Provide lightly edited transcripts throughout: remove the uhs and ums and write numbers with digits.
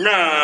ना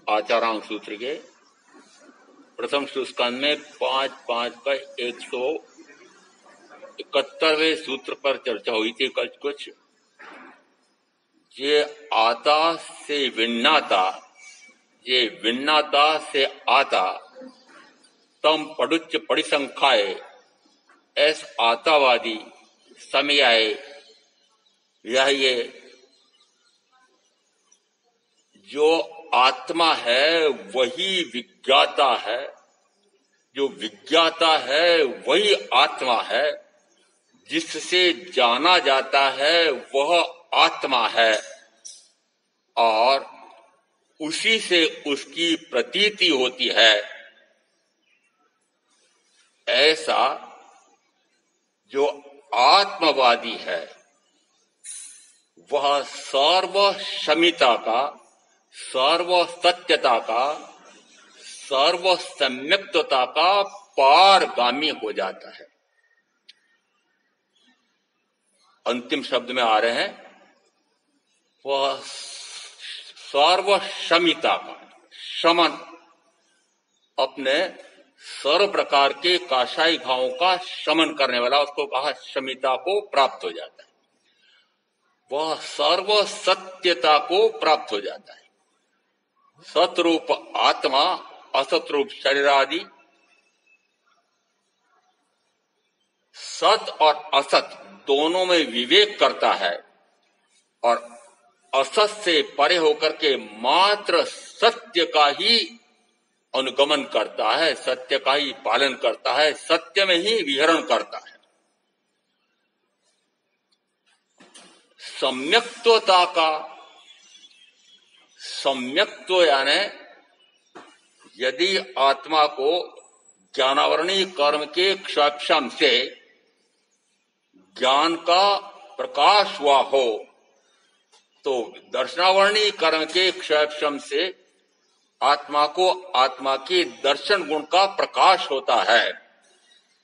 आचारांक सूत्र के प्रथम स्कंद में 5-5 का 171वें सूत्र पर चर्चा हुई थी कल कुछ। ये आता से विन्नाता, ये विन्नाता से आता, तम पडुच्च परिसंख्याए, ऐस आतावादी समय आए, यह ये जो आत्मा है वही विज्ञाता है, जो विज्ञाता है वही आत्मा है, जिससे जाना जाता है वह आत्मा है और उसी से उसकी प्रतीति होती है। ऐसा जो आत्मवादी है वह सर्वक्षमिता का, सर्वसत्यता का, सर्वसम्यक्तता का पारगामी हो जाता है। अंतिम शब्द में आ रहे हैं, वह सर्वक्षमिता का, शमन, अपने सर्व प्रकार के काशाई भावों का शमन करने वाला, उसको कहा शमिता को प्राप्त हो जाता है। वह सर्व सत्यता को प्राप्त हो जाता है। सतरूप आत्मा, असतरूप शरीर आदि, सत और असत दोनों में विवेक करता है और असत से परे होकर के मात्र सत्य का ही अनुगमन करता है, सत्य का ही पालन करता है, सत्य में ही विहरण करता है। सम्यक्त्वता का, सम्यक्त्व यानी यदि आत्मा को ज्ञानावरणी कर्म के क्षयक्षम से ज्ञान का प्रकाश हुआ हो तो दर्शनावरणी कर्म के क्षयक्षम से आत्मा को आत्मा के दर्शन गुण का प्रकाश होता है।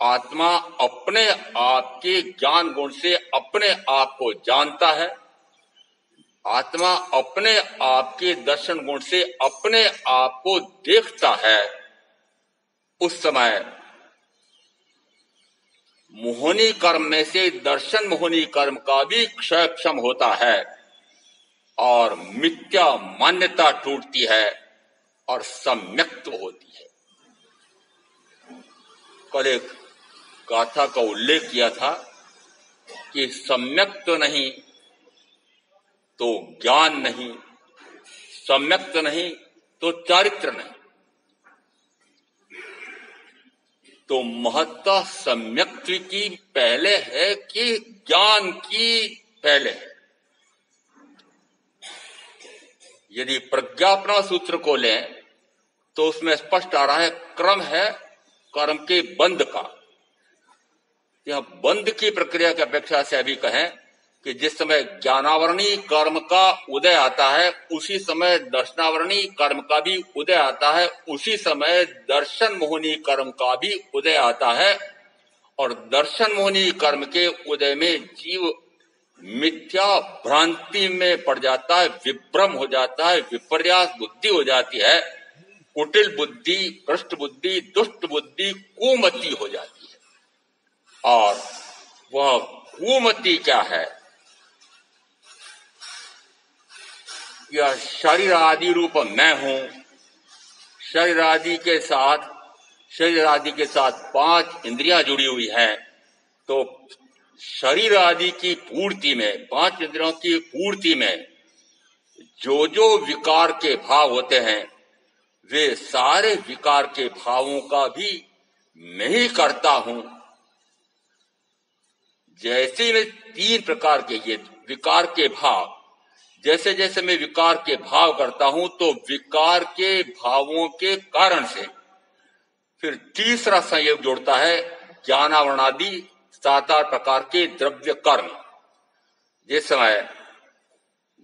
आत्मा अपने आप के ज्ञान गुण से अपने आप को जानता है, आत्मा अपने आप के दर्शन गुण से अपने आप को देखता है। उस समय मोहनी कर्म में से दर्शन मोहनी कर्म का भी क्षयक्षम होता है और मिथ्या मान्यता टूटती है और सम्यक्त्व होती है। कल एक गाथा का उल्लेख किया था कि सम्यक्त्व नहीं तो ज्ञान नहीं, सम्यक्त्व नहीं तो चारित्र नहीं। तो महत्ता सम्यक्त्व की पहले है कि ज्ञान की पहले है। यदि प्रज्ञापना सूत्र को लें तो उसमें स्पष्ट आ रहा है, क्रम है कर्म के बंध का। यह बंध की प्रक्रिया की अपेक्षा से अभी कहें कि जिस समय ज्ञानावरणी कर्म का उदय आता है उसी समय दर्शनावरणी कर्म का भी उदय आता है, उसी समय दर्शन मोहनी कर्म का भी उदय आता है। और दर्शन मोहनी कर्म के उदय में जीव मिथ्या भ्रांति में पड़ जाता है, विभ्रम हो जाता है, विपर्यास बुद्धि हो जाती है, कुटिल बुद्धि, भ्रष्ट बुद्धि, दुष्ट बुद्धि, कुमति हो जाती है। और वह कुमति क्या है? यह शरीर आदि रूप मैं हूं। शरीर आदि के साथ 5 इंद्रियां जुड़ी हुई हैं। तो शरीर आदि की पूर्ति में, 5 इंद्रियों की पूर्ति में जो जो विकार के भाव होते हैं वे सारे विकार के भावों का भी मैं ही करता हूं। जैसे मैं 3 प्रकार के ये विकार के भाव, जैसे जैसे मैं विकार के भाव करता हूं तो विकार के भावों के कारण से फिर तीसरा संयोग जोड़ता है ज्ञानावरणादि 7-8 प्रकार के द्रव्य कर्म। जिस समय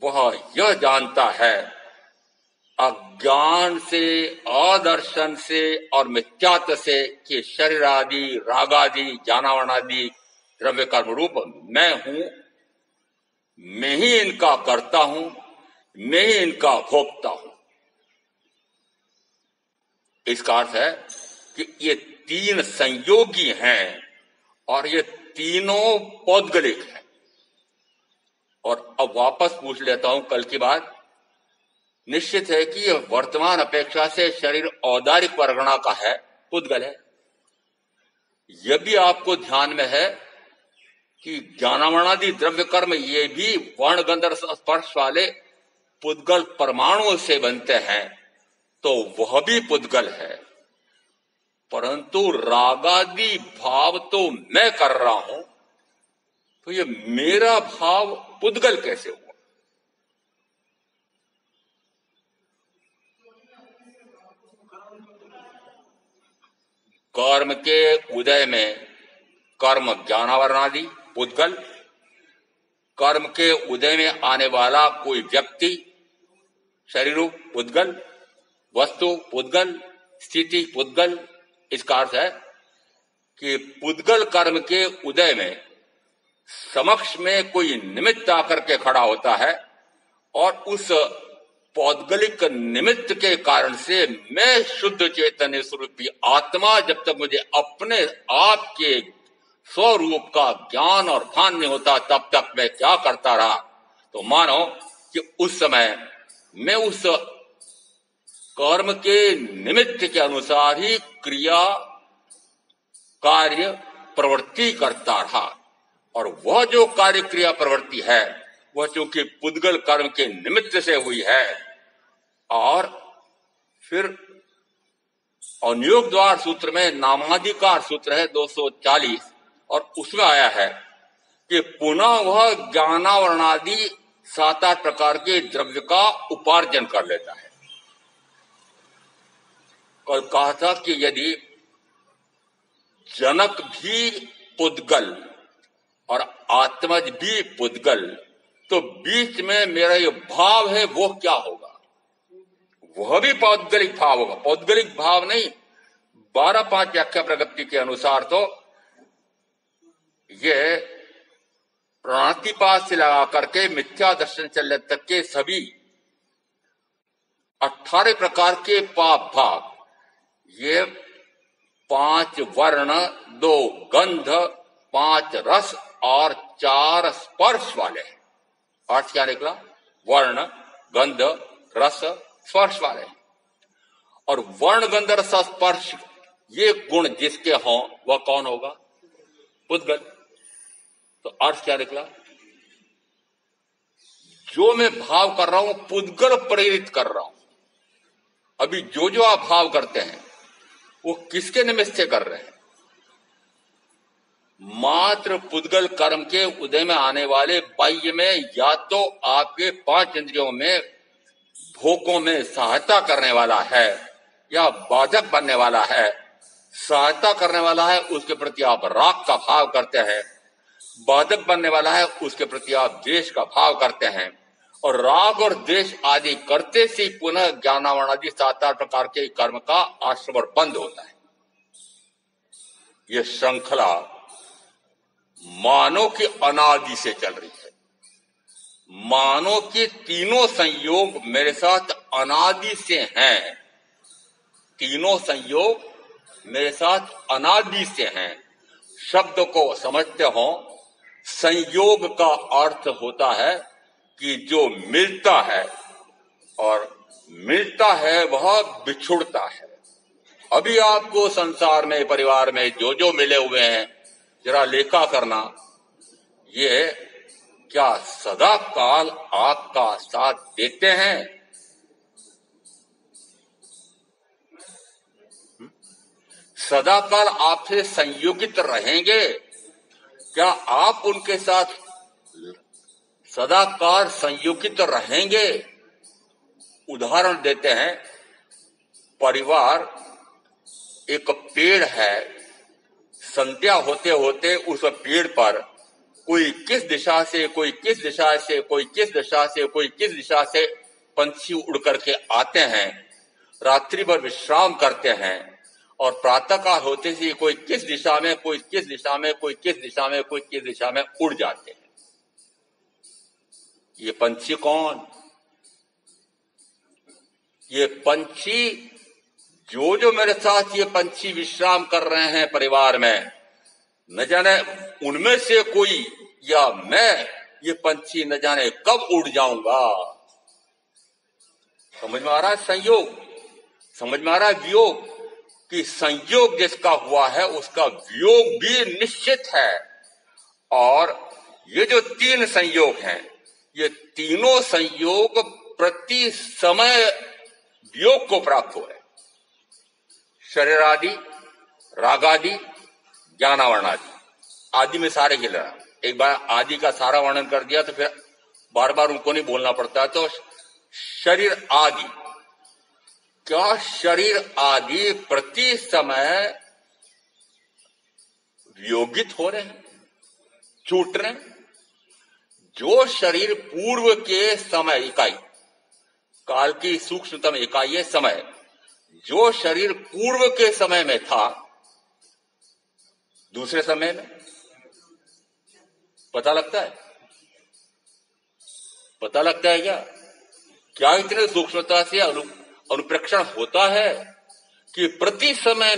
वह यह जानता है अज्ञान से, अदर्शन से और मिथ्यात्व से कि शरीर आदि, राग आदि, ज्ञानावरणादि द्रव्य कर्म रूप मैं हूं, मैं ही इनका करता हूं, मैं ही इनका भोगता हूं। इसका अर्थ है कि ये 3 संयोगी हैं और ये तीनों पौद्गलिक हैं। और अब वापस पूछ लेता हूं कल की बात। निश्चित है कि यह वर्तमान अपेक्षा से शरीर औदारिक परगणा का है, पुद्गल है। यह भी आपको ध्यान में है कि ज्ञानावरणादि द्रव्य कर्म ये भी वर्ण गंध रस स्पर्श वाले पुद्गल परमाणुओं से बनते हैं, तो वह भी पुद्गल है। परंतु रागादि भाव तो मैं कर रहा हूं, तो ये मेरा भाव पुद्गल कैसे हुआ? कर्म के उदय में कर्म ज्ञानावरणादि पुद्गल, कर्म के उदय में आने वाला कोई व्यक्ति शरीर पुद्गल, वस्तु पुद्गल, स्थिति पुद्गल। इसका अर्थ है कि पुद्गल कर्म के उदय में समक्ष में कोई निमित्त आकर के खड़ा होता है और उस पौद्गलिक निमित्त के कारण से मैं शुद्ध चैतन्य स्वरूपी आत्मा जब तक मुझे अपने आप के स्वरूप का ज्ञान और भान नहीं होता तब तक मैं क्या करता रहा? तो मानो कि उस समय मैं उस कर्म के निमित्त के अनुसार ही क्रिया कार्य प्रवृत्ति करता रहा, और वह जो कार्य क्रिया प्रवृत्ति है वह चूंकि पुद्गल कर्म के निमित्त से हुई है। और फिर अनुयोग द्वार सूत्र में नामाधिकार सूत्र है 240, और उसमें आया है कि पुनः वह ज्ञानावरणादि 7-8 प्रकार के द्रव्य का उपार्जन कर लेता है। कल कहा था कि यदि जनक भी पुद्गल और आत्मज भी पुद्गल, तो बीच में मेरा ये भाव है वो क्या होगा? वह भी पौद्गलिक भाव होगा। पौद्गलिक भाव नहीं, 12-5 व्याख्या प्रगति के अनुसार तो ये प्राणातिपात से लगा करके मिथ्या दर्शन चलने तक के सभी 18 प्रकार के पाप भाग, ये 5 वर्ण, 2 गंध, 5 रस और 4 स्पर्श वाले हैं। अर्थ क्या निकला? वर्ण गंध रस स्पर्श वाले हैं। और वर्ण गंध रस स्पर्श ये गुण जिसके हों वह कौन होगा? पुद्गल। तो अर्थ क्या निकला? जो मैं भाव कर रहा हूं पुद्गल प्रेरित कर रहा हूं। अभी जो आप भाव करते हैं वो किसके निमित्त से कर रहे हैं? मात्र पुद्गल कर्म के उदय में आने वाले बाह्य में या तो आपके 5 इंद्रियों में भोगों में सहायता करने वाला है या बाधक बनने वाला है। सहायता करने वाला है उसके प्रति आप राग का भाव करते हैं, बाधक बनने वाला है उसके प्रति आप द्वेष का भाव करते हैं, और राग और द्वेष आदि करते से पुनः ज्ञानावरणादि 7-8 प्रकार के कर्म का आश्रमण बंद होता है। यह श्रृंखला मानव की अनादि से चल रही है। मानव के तीनों संयोग मेरे साथ अनादि से हैं। तीनों संयोग मेरे साथ अनादि से हैं। शब्द को समझते हो, संयोग का अर्थ होता है कि जो मिलता है, और मिलता है वह बिछुड़ता है। अभी आपको संसार में परिवार में जो मिले हुए हैं जरा लेखा करना, ये क्या सदा काल आपका साथ देते हैं? सदा काल आपसे संयोगित रहेंगे? क्या आप उनके साथ सदा काल संयोगित रहेंगे? उदाहरण देते हैं, परिवार एक पेड़ है, संध्या होते होते उस पेड़ पर कोई किस दिशा से, कोई किस दिशा से, कोई किस दिशा से, कोई किस दिशा से पंछी उड़ करके आते हैं, रात्रि भर विश्राम करते हैं, और प्रातःकाल होते ही कोई किस दिशा में, कोई किस दिशा में, कोई किस दिशा में, कोई किस दिशा में उड़ जाते हैं। ये पंछी कौन? ये पंछी जो मेरे साथ ये पंछी विश्राम कर रहे हैं परिवार में, न जाने उनमें से कोई या मैं ये पंछी न जाने कब उड़ जाऊंगा। समझ में आ रहा है संयोग? समझ में आ रहा है वियोग? कि संयोग जिसका हुआ है उसका वियोग भी निश्चित है। और ये जो तीन संयोग हैं, ये तीनों संयोग प्रति समय योग को प्राप्त हो रहे हैं। शरीर आदि, राग आदि, ज्ञानावरण आदि। आदि में सारे गिल रहा, एक बार आदि का सारा वर्णन कर दिया तो फिर बार बार उनको नहीं बोलना पड़ता। तो शरीर आदि, क्या शरीर आदि प्रति समय वियोगित हो रहे हैं, छूट रहे हैं। जो शरीर पूर्व के समय इकाई, काल की सूक्ष्मतम इकाई है समय, जो शरीर पूर्व के समय में था, दूसरे समय में पता लगता है? पता लगता है क्या? क्या इतने सूक्ष्मता से अनुप्रेक्षण होता है कि प्रति समय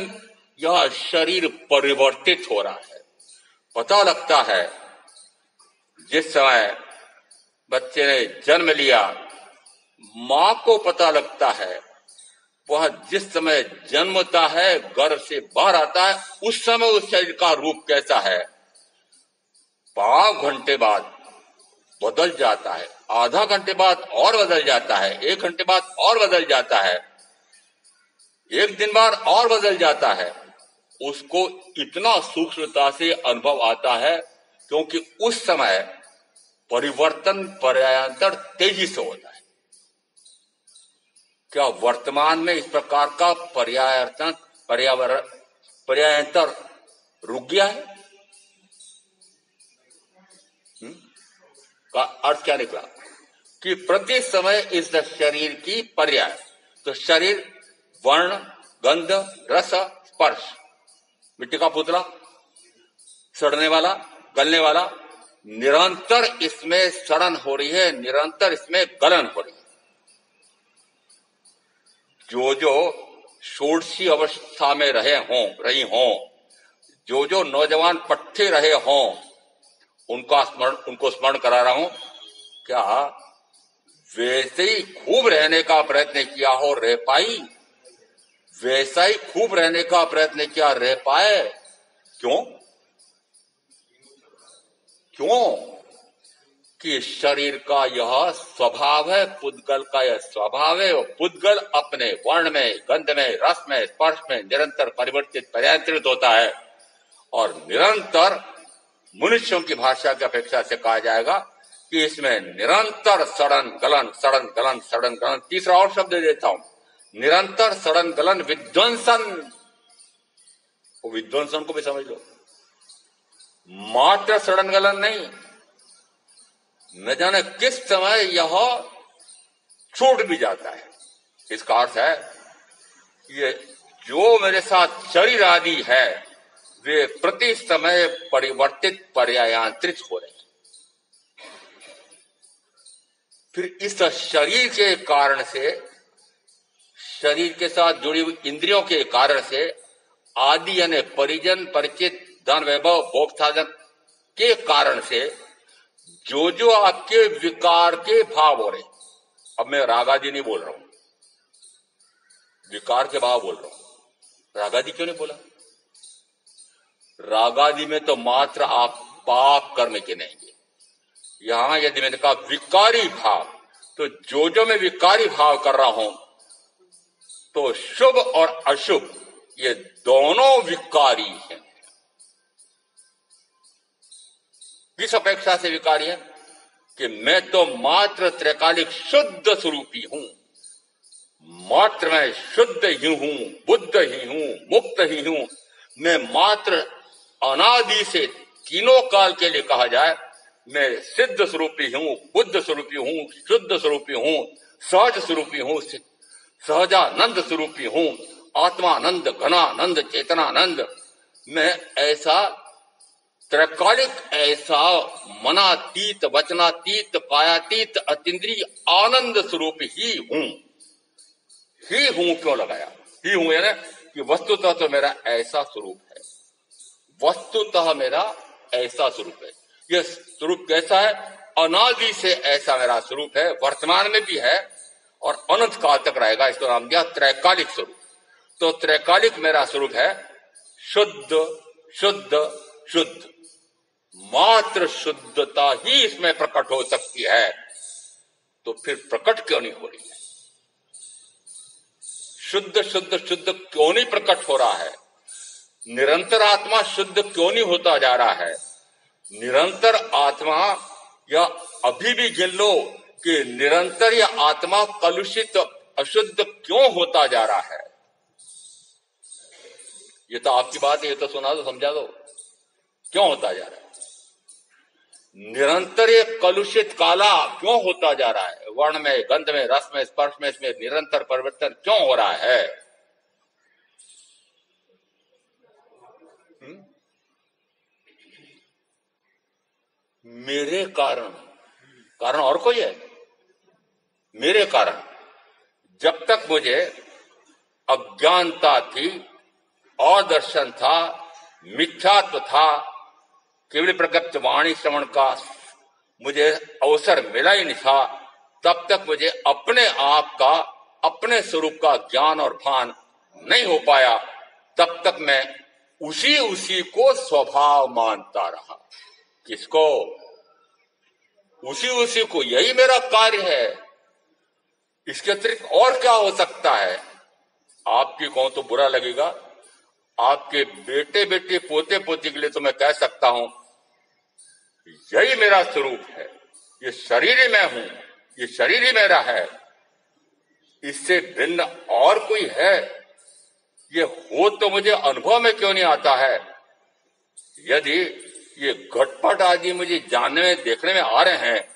यह शरीर परिवर्तित हो रहा है। पता लगता है जिस समय बच्चे ने जन्म लिया, मां को पता लगता है वह जिस समय जन्मता है, गर्भ से बाहर आता है, उस समय उस शरीर का रूप कैसा है, 5 घंटे बाद बदल जाता है, आधा घंटे बाद और बदल जाता है, 1 घंटे बाद और बदल जाता है, 1 दिन बाद और बदल जाता है। उसको इतना सूक्ष्मता से अनुभव आता है क्योंकि उस समय परिवर्तन पर्यायांतर तेजी से होता है। क्या वर्तमान में इस प्रकार का पर्यायांतर रुक गया है? का अर्थ क्या निकला कि प्रति समय इस शरीर की पर्याय, तो शरीर वर्ण, गंध, रस, स्पर्श, मिट्टी का पुतला, सड़ने वाला, गलने वाला, निरंतर इसमें सड़न हो रही है, निरंतर इसमें गलन हो रही है। जो जो षोडशी अवस्था में रही हों, जो जो नौजवान पट्टे रहे हों, उनको स्मरण करा रहा हूं। क्या वैसे ही खूब रहने का प्रयत्न किया हो, रह पाई? वैसा ही खूब रहने का प्रयत्न किया, रह पाए? क्यों? कि शरीर का यह स्वभाव है, पुद्गल का यह स्वभाव है। और पुद्गल अपने वर्ण में, गंध में, रस में, स्पर्श में निरंतर परिवर्तित पर्यायंत्रित होता है। और निरंतर मनुष्यों की भाषा की अपेक्षा से कहा जाएगा कि इसमें निरंतर सड़न गलन, सड़न गलन, सड़न गलन। तीसरा और शब्द देता हूं, निरंतर सड़न गलन विध्वंसन। विध्वंसन को भी समझ लो, मात्र सड़न गलन नहीं, न जाने किस समय यह छूट भी जाता है। इसका अर्थ है ये जो मेरे साथ शरीर आदि है वे प्रति समय परिवर्तित पर्यायांतरित हो रहे हैं। फिर इस शरीर के कारण से, शरीर के साथ जुड़ी हुई इंद्रियों के कारण से, आदि यानी परिजन, परिचित, धन, वैभव, भोग साधन के कारण से जो जो आपके विकार के भाव हो रहे, अब मैं रागादि नहीं बोल रहा हूं, विकार के भाव बोल रहा हूं। रागादि क्यों नहीं बोला? रागादि में तो मात्र आप पाप कर्म गिनेंगे। यहां यदि मैंने कहा विकारी भाव, तो जो मैं विकारी भाव कर रहा हूं, तो शुभ और अशुभ ये दोनों विकारी हैं। किस अपेक्षा से विकारी है? कि मैं तो मात्र त्रैकालिक शुद्ध स्वरूपी हूं, मात्र मैं शुद्ध ही हूं, बुद्ध ही हूं, मुक्त ही हूं। मैं मात्र अनादि से तीनों काल के लिए कहा जाए, मैं सिद्ध स्वरूपी हूं, बुद्ध स्वरूपी हूं, शुद्ध स्वरूपी हूं, सहज स्वरूपी हूं, सहजानंद स्वरूपी हूं, आत्मानंद, घनानंद, चेतनानंद। मैं ऐसा त्रैकालिक, ऐसा मनातीत, वचनातीत, कायातीत, अतीन्द्रिय आनंद स्वरूप ही हूं। ही हूं क्यों लगाया? ही हूं यानी कि वस्तुतः तो मेरा ऐसा स्वरूप है, वस्तुतः मेरा ऐसा स्वरूप है। यह स्वरूप कैसा है? अनादि से ऐसा मेरा स्वरूप है, वर्तमान में भी है और अनंत काल तक रहेगा। इसको नाम दिया त्रैकालिक स्वरूप। तो त्रैकालिक मेरा स्वरूप है शुद्ध, शुद्ध, शुद्ध। मात्र शुद्धता ही इसमें प्रकट हो सकती है, तो फिर प्रकट क्यों नहीं हो रही है? शुद्ध शुद्ध शुद्ध क्यों नहीं प्रकट हो रहा है? निरंतर आत्मा शुद्ध क्यों नहीं होता जा रहा है? निरंतर आत्मा, या अभी भी गिन लो कि निरंतर यह आत्मा कलुषित अशुद्ध क्यों होता जा रहा है? ये तो आपकी बात है, ये तो सुना दो, समझा दो, क्यों होता जा रहा है? निरंतर ये कलुषित काला क्यों होता जा रहा है? वर्ण में, गंध में, रस में, स्पर्श में, इसमें निरंतर परिवर्तन क्यों हो रहा है? मेरे कारण, कारण और कोई है? मेरे कारण। जब तक मुझे अज्ञानता थी, अदर्शन था, मिथ्यात्व था, केवल प्रगट वाणी श्रवण का मुझे अवसर मिला ही नहीं था, तब तक मुझे अपने आप का, अपने स्वरूप का ज्ञान और भान नहीं हो पाया। तब तक मैं उसी को स्वभाव मानता रहा। किसको? उसी को। यही मेरा कार्य है, इसके अतिरिक्त और क्या हो सकता है? आपकी कहूं तो बुरा लगेगा, आपके बेटे बेटे पोते पोती के लिए तो मैं कह सकता हूं यही मेरा स्वरूप है, ये शरीर ही मैं हूं, ये शरीर ही मेरा है, इससे भिन्न और कोई है? ये हो तो मुझे अनुभव में क्यों नहीं आता है? यदि ये घटपट आदि मुझे जानने में, देखने में आ रहे हैं,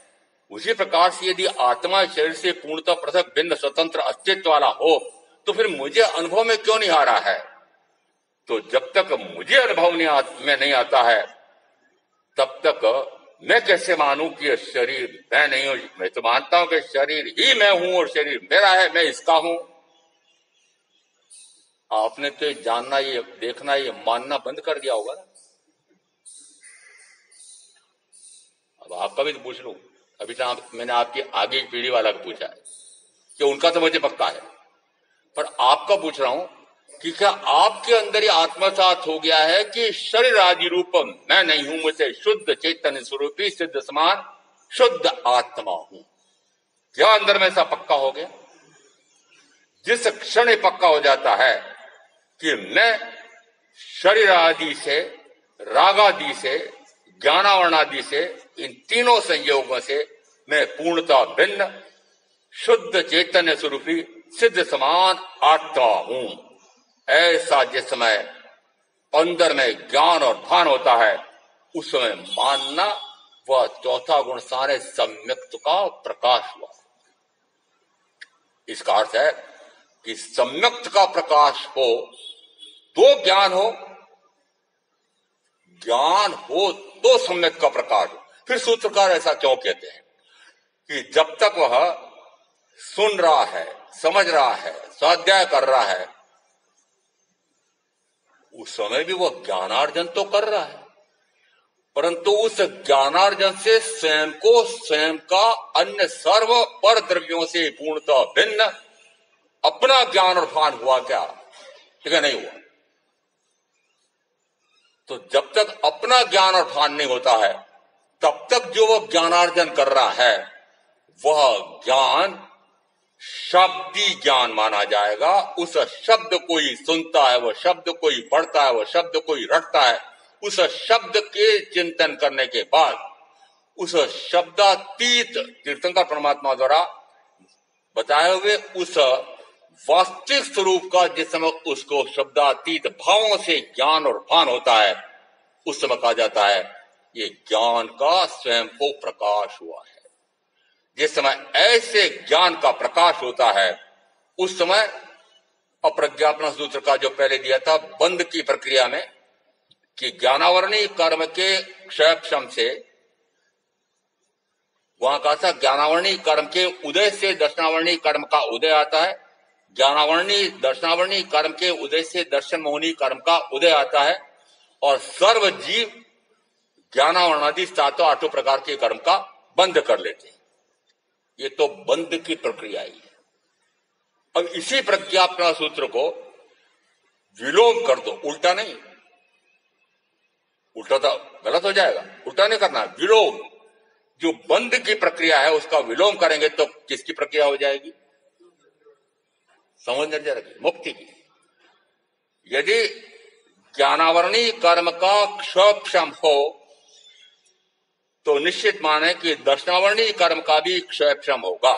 उसी प्रकार से यदि आत्मा शरीर से पूर्णतः पृथक भिन्न स्वतंत्र अस्तित्व वाला हो, तो फिर मुझे अनुभव में क्यों नहीं आ रहा है? तो जब तक मुझे अनुभव में नहीं आता है, तब तक मैं कैसे मानूं कि यह शरीर मैं नहीं हूं? मैं तो मानता हूं कि शरीर ही मैं हूं और शरीर मेरा है, मैं इसका हूं। आपने तो जानना, ये देखना, ये मानना बंद कर दिया होगा ना। अब आपका भी तो पूछ लूं, अभी तक मैंने आपकी आगे की पीढ़ी वाला को पूछा है कि उनका तो मुझे पक्का है, पर आपका पूछ रहा हूं कि क्या आपके अंदर ये आत्मसात हो गया है कि शरीर आदि रूप मैं नहीं हूं, मुझे शुद्ध चैतन्य स्वरूपी सिद्ध समान शुद्ध आत्मा हूं? क्या अंदर में ऐसा पक्का हो गया? जिस क्षण पक्का हो जाता है कि मैं शरीर आदि से, राग आदि से, ज्ञानावरण आदि से, इन तीनों संयोगों से मैं पूर्णतः भिन्न शुद्ध चैतन्य स्वरूपी सिद्ध समान आत्मा हूं, ऐसा जिस समय अंदर में ज्ञान और भान होता है, उस समय मानना वह चौथा गुण सारे सम्यक्त का प्रकाश हुआ। इसका अर्थ है कि सम्यक्त का प्रकाश हो तो ज्ञान हो, ज्ञान हो तो सम्यक्त का प्रकाश हो। फिर सूत्रकार ऐसा क्यों कहते हैं कि जब तक वह सुन रहा है, समझ रहा है, स्वाध्याय कर रहा है, उस समय भी वह ज्ञानार्जन तो कर रहा है, परंतु उस ज्ञानार्जन से स्वयं को, स्वयं का अन्य सर्व पर द्रव्यों से पूर्णतः भिन्न अपना ज्ञान और भान हुआ क्या? ठीक है, नहीं हुआ। तो जब तक अपना ज्ञान और भान नहीं होता है, तब तक जो वह ज्ञानार्जन कर रहा है, वह ज्ञान शब्दी ज्ञान माना जाएगा। उस शब्द को ही सुनता है, वह शब्द को ही पढ़ता है, वह शब्द को ही रटता है। उस शब्द के चिंतन करने के बाद उस शब्दातीत तीर्थंकर परमात्मा द्वारा बताए हुए उस वास्तविक स्वरूप का जिस समय उसको शब्दातीत भावों से ज्ञान और भान होता है, उस समय कहा जाता है ये ज्ञान का स्वयं को प्रकाश हुआ है। जिस समय ऐसे ज्ञान का प्रकाश होता है, उस समय अप्रज्ञापन सूत्र का जो पहले दिया था बंद की प्रक्रिया में, कि ज्ञानावरणी कर्म के क्षयक्षम से, वहां कहा था ज्ञानावरणी कर्म के उदय से दर्शनावरणी कर्म का उदय आता है, ज्ञानावरणी दर्शनावरणी कर्म के उदय से दर्शन मोहनी कर्म का उदय आता है, और सर्व जीव ज्ञानावरणादि सातों आठों प्रकार के कर्म का बंद कर लेते हैं। ये तो बंद की प्रक्रिया ही है। अब इसी प्रज्ञापना सूत्र को विलोम कर दो, उल्टा नहीं, उल्टा तो गलत हो जाएगा, उल्टा उल्टा नहीं करना, विलोम। जो बंद की प्रक्रिया है उसका विलोम करेंगे तो किसकी प्रक्रिया हो जाएगी? समझ नहीं रखिए, मुक्ति की। यदि ज्ञानावरणी कर्म का क्षयक्षम हो तो निश्चित माने कि दर्शनावरणी कर्म का भी क्षयक्षम होगा।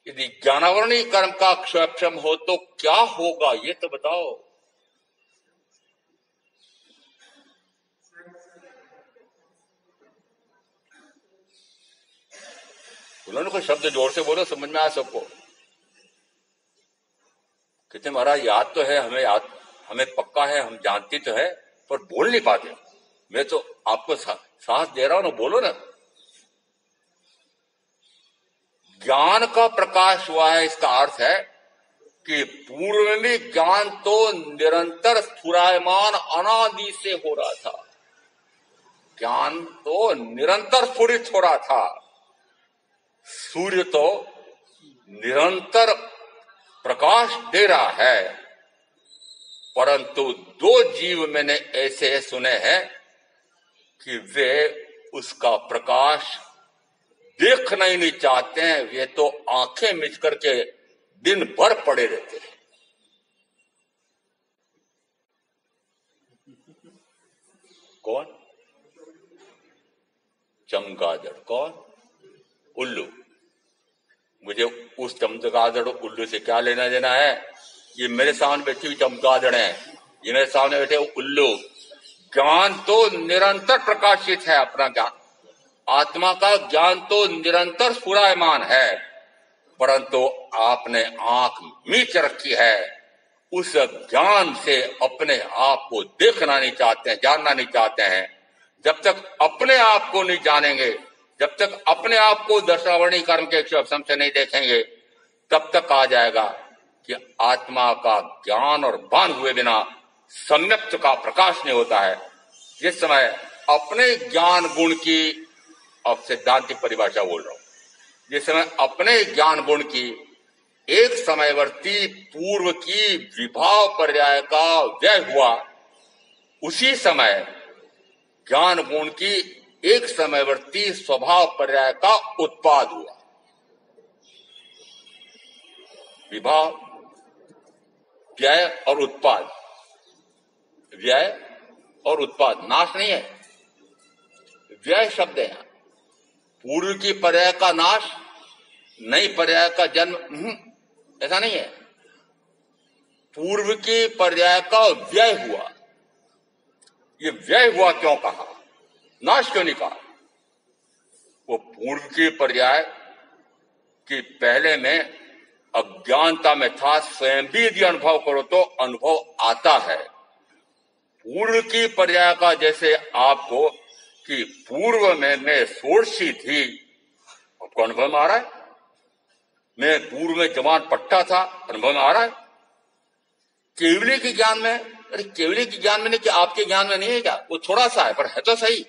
यदि ज्ञानावरणी कर्म का क्षयक्षम हो तो क्या होगा ये तो बताओ। उन्होंने कोई शब्द जोर से बोलो, समझ में आया सबको। कहते महाराज याद तो है, हमें पक्का है, हम जानती तो है, पर बोल नहीं पाते। मैं तो आपको साहस दे रहा हूं ना, बोलो ना। ज्ञान का प्रकाश हुआ है, इसका अर्थ है कि पूर्व में ज्ञान तो निरंतर स्फुरायमान अनादि से हो रहा था। ज्ञान तो निरंतर स्फुरित हो रहा था। सूर्य तो निरंतर प्रकाश दे रहा है, परंतु दो जीव मैंने ऐसे सुने हैं कि वे उसका प्रकाश देखना ही नहीं चाहते हैं। वे तो आंखें मिच करके दिन भर पड़े रहते हैं। कौन? चमगादड़। कौन? उल्लू। मुझे उस चमगादड़ उल्लू से क्या लेना देना है? ये मेरे सामने बैठी हुई चमगादड़ है, ये मेरे सामने बैठे उल्लू। ज्ञान तो निरंतर प्रकाशित है, अपना ज्ञान, आत्मा का ज्ञान तो निरंतर स्फुरायमान है, परंतु आपने आंख मीच रखी है। उस ज्ञान से अपने आप को देखना नहीं चाहते हैं, जानना नहीं चाहते हैं। जब तक अपने आप को नहीं जानेंगे, जब तक अपने आप को दर्शनावरणी कर्म के क्षयक्षम से नहीं देखेंगे, तब तक आ जाएगा कि आत्मा का ज्ञान और भान हुए बिना सम्यक्त का प्रकाश नहीं होता है। जिस समय अपने ज्ञान गुण की, अब सिद्धांतिक परिभाषा बोल रहा हूं, जिस समय अपने ज्ञान गुण की एक समयवर्ती पूर्व की विभाव पर्याय का व्यय हुआ, उसी समय ज्ञान गुण की एक समयवर्ती स्वभाव पर्याय का उत्पाद हुआ। विभाव, व्यय और उत्पाद। व्यय और उत्पाद, नाश नहीं है, व्यय शब्द है। पूर्व की पर्याय का नाश, नई पर्याय का जन्म, ऐसा नहीं है। पूर्व की पर्याय का व्यय हुआ। ये व्यय हुआ क्यों कहा, नाश क्यों नहीं कहा? वो पूर्व की पर्याय कि पहले में अज्ञानता में था, स्वयं भी यदि अनुभव करो तो अनुभव आता है। पूर्व की पर्याय का जैसे आपको कि पूर्व में मैं षोडशी थी, आपको अनुभव में आ रहा है। मैं पूर्व में जवान पट्टा था, अनुभव में आ रहा है। केवली के ज्ञान में, अरे केवली के ज्ञान में नहीं कि आपके ज्ञान में नहीं है क्या? वो थोड़ा सा है पर है तो सही।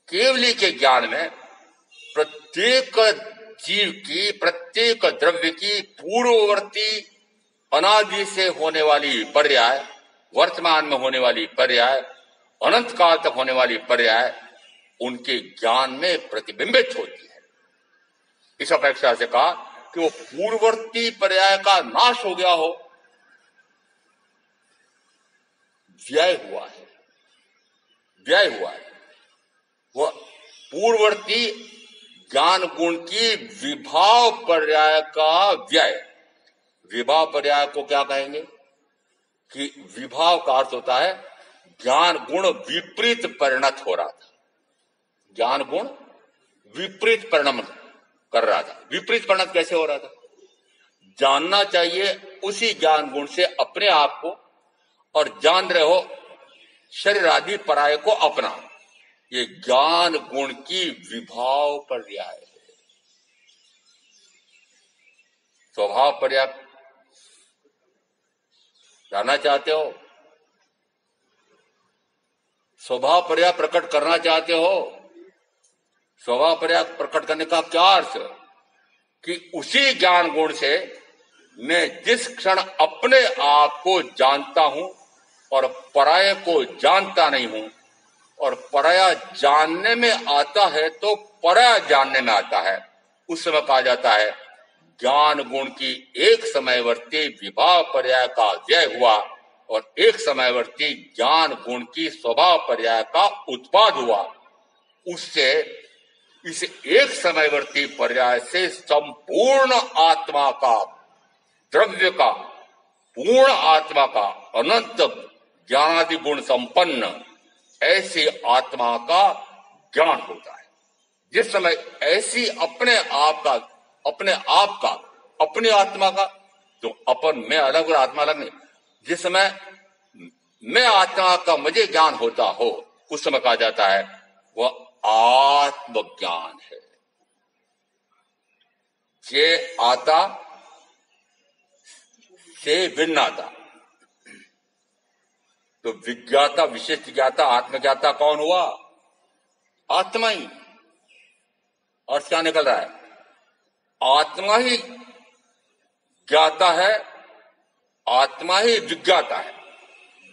केवली के ज्ञान में प्रत्येक जीव की, प्रत्येक द्रव्य की पूर्ववर्ती अनादि से होने वाली पर्याय, वर्तमान में होने वाली पर्याय, अनंत काल तक होने वाली पर्याय उनके ज्ञान में प्रतिबिंबित होती है। इस अपेक्षा से कहा कि वो पूर्ववर्ती पर्याय का नाश हो गया हो, व्यय हुआ है, व्यय हुआ है। वो पूर्ववर्ती ज्ञान गुण की विभाव पर्याय का व्यय। विभाव पर्याय को क्या कहेंगे कि विभाव का अर्थ होता है ज्ञान गुण विपरीत परिणत हो रहा था। ज्ञान गुण विपरीत परिणाम कर रहा था। विपरीत परिणत कैसे हो रहा था? जानना चाहिए उसी ज्ञान गुण से अपने आप को, और जान रहे हो शरीर आदि पराये को अपना। ये ज्ञान गुण की विभाव पर्याय है। स्वभाव पर्याय जानना चाहते हो, स्वभाव पर्याय प्रकट करना चाहते हो। स्वभाव पर्याय प्रकट करने का क्या अर्थ? कि उसी ज्ञान गुण से मैं जिस क्षण अपने आप को जानता हूं और पराये को जानता नहीं हूं, और पराया जानने में आता है तो पराया जानने में आता है, उस समय कहा जाता है ज्ञान गुण की एक समयवर्ती विभाव पर्याय का व्यय हुआ और एक समयवर्ती ज्ञान गुण की स्वभाव पर्याय का उत्पाद हुआ। उससे इस एक समयवर्ती पर्याय से संपूर्ण आत्मा का, द्रव्य का, पूर्ण आत्मा का, अनंत ज्ञानादि गुण संपन्न ऐसी आत्मा का ज्ञान होता है। जिस समय ऐसी अपने आप का, अपनी आत्मा का, तो अपन मैं अलग और आत्मा अलग नहीं, जिस समय मैं आत्मा का मुझे ज्ञान होता हो, उस समय कहा जाता है वह आत्मज्ञान है। जे आता से भिन्न आता। तो विज्ञाता, विशिष्ट ज्ञाता, आत्मज्ञाता कौन हुआ? आत्मा ही। और क्या निकल रहा है? आत्मा ही ज्ञाता है, आत्मा ही विज्ञाता है।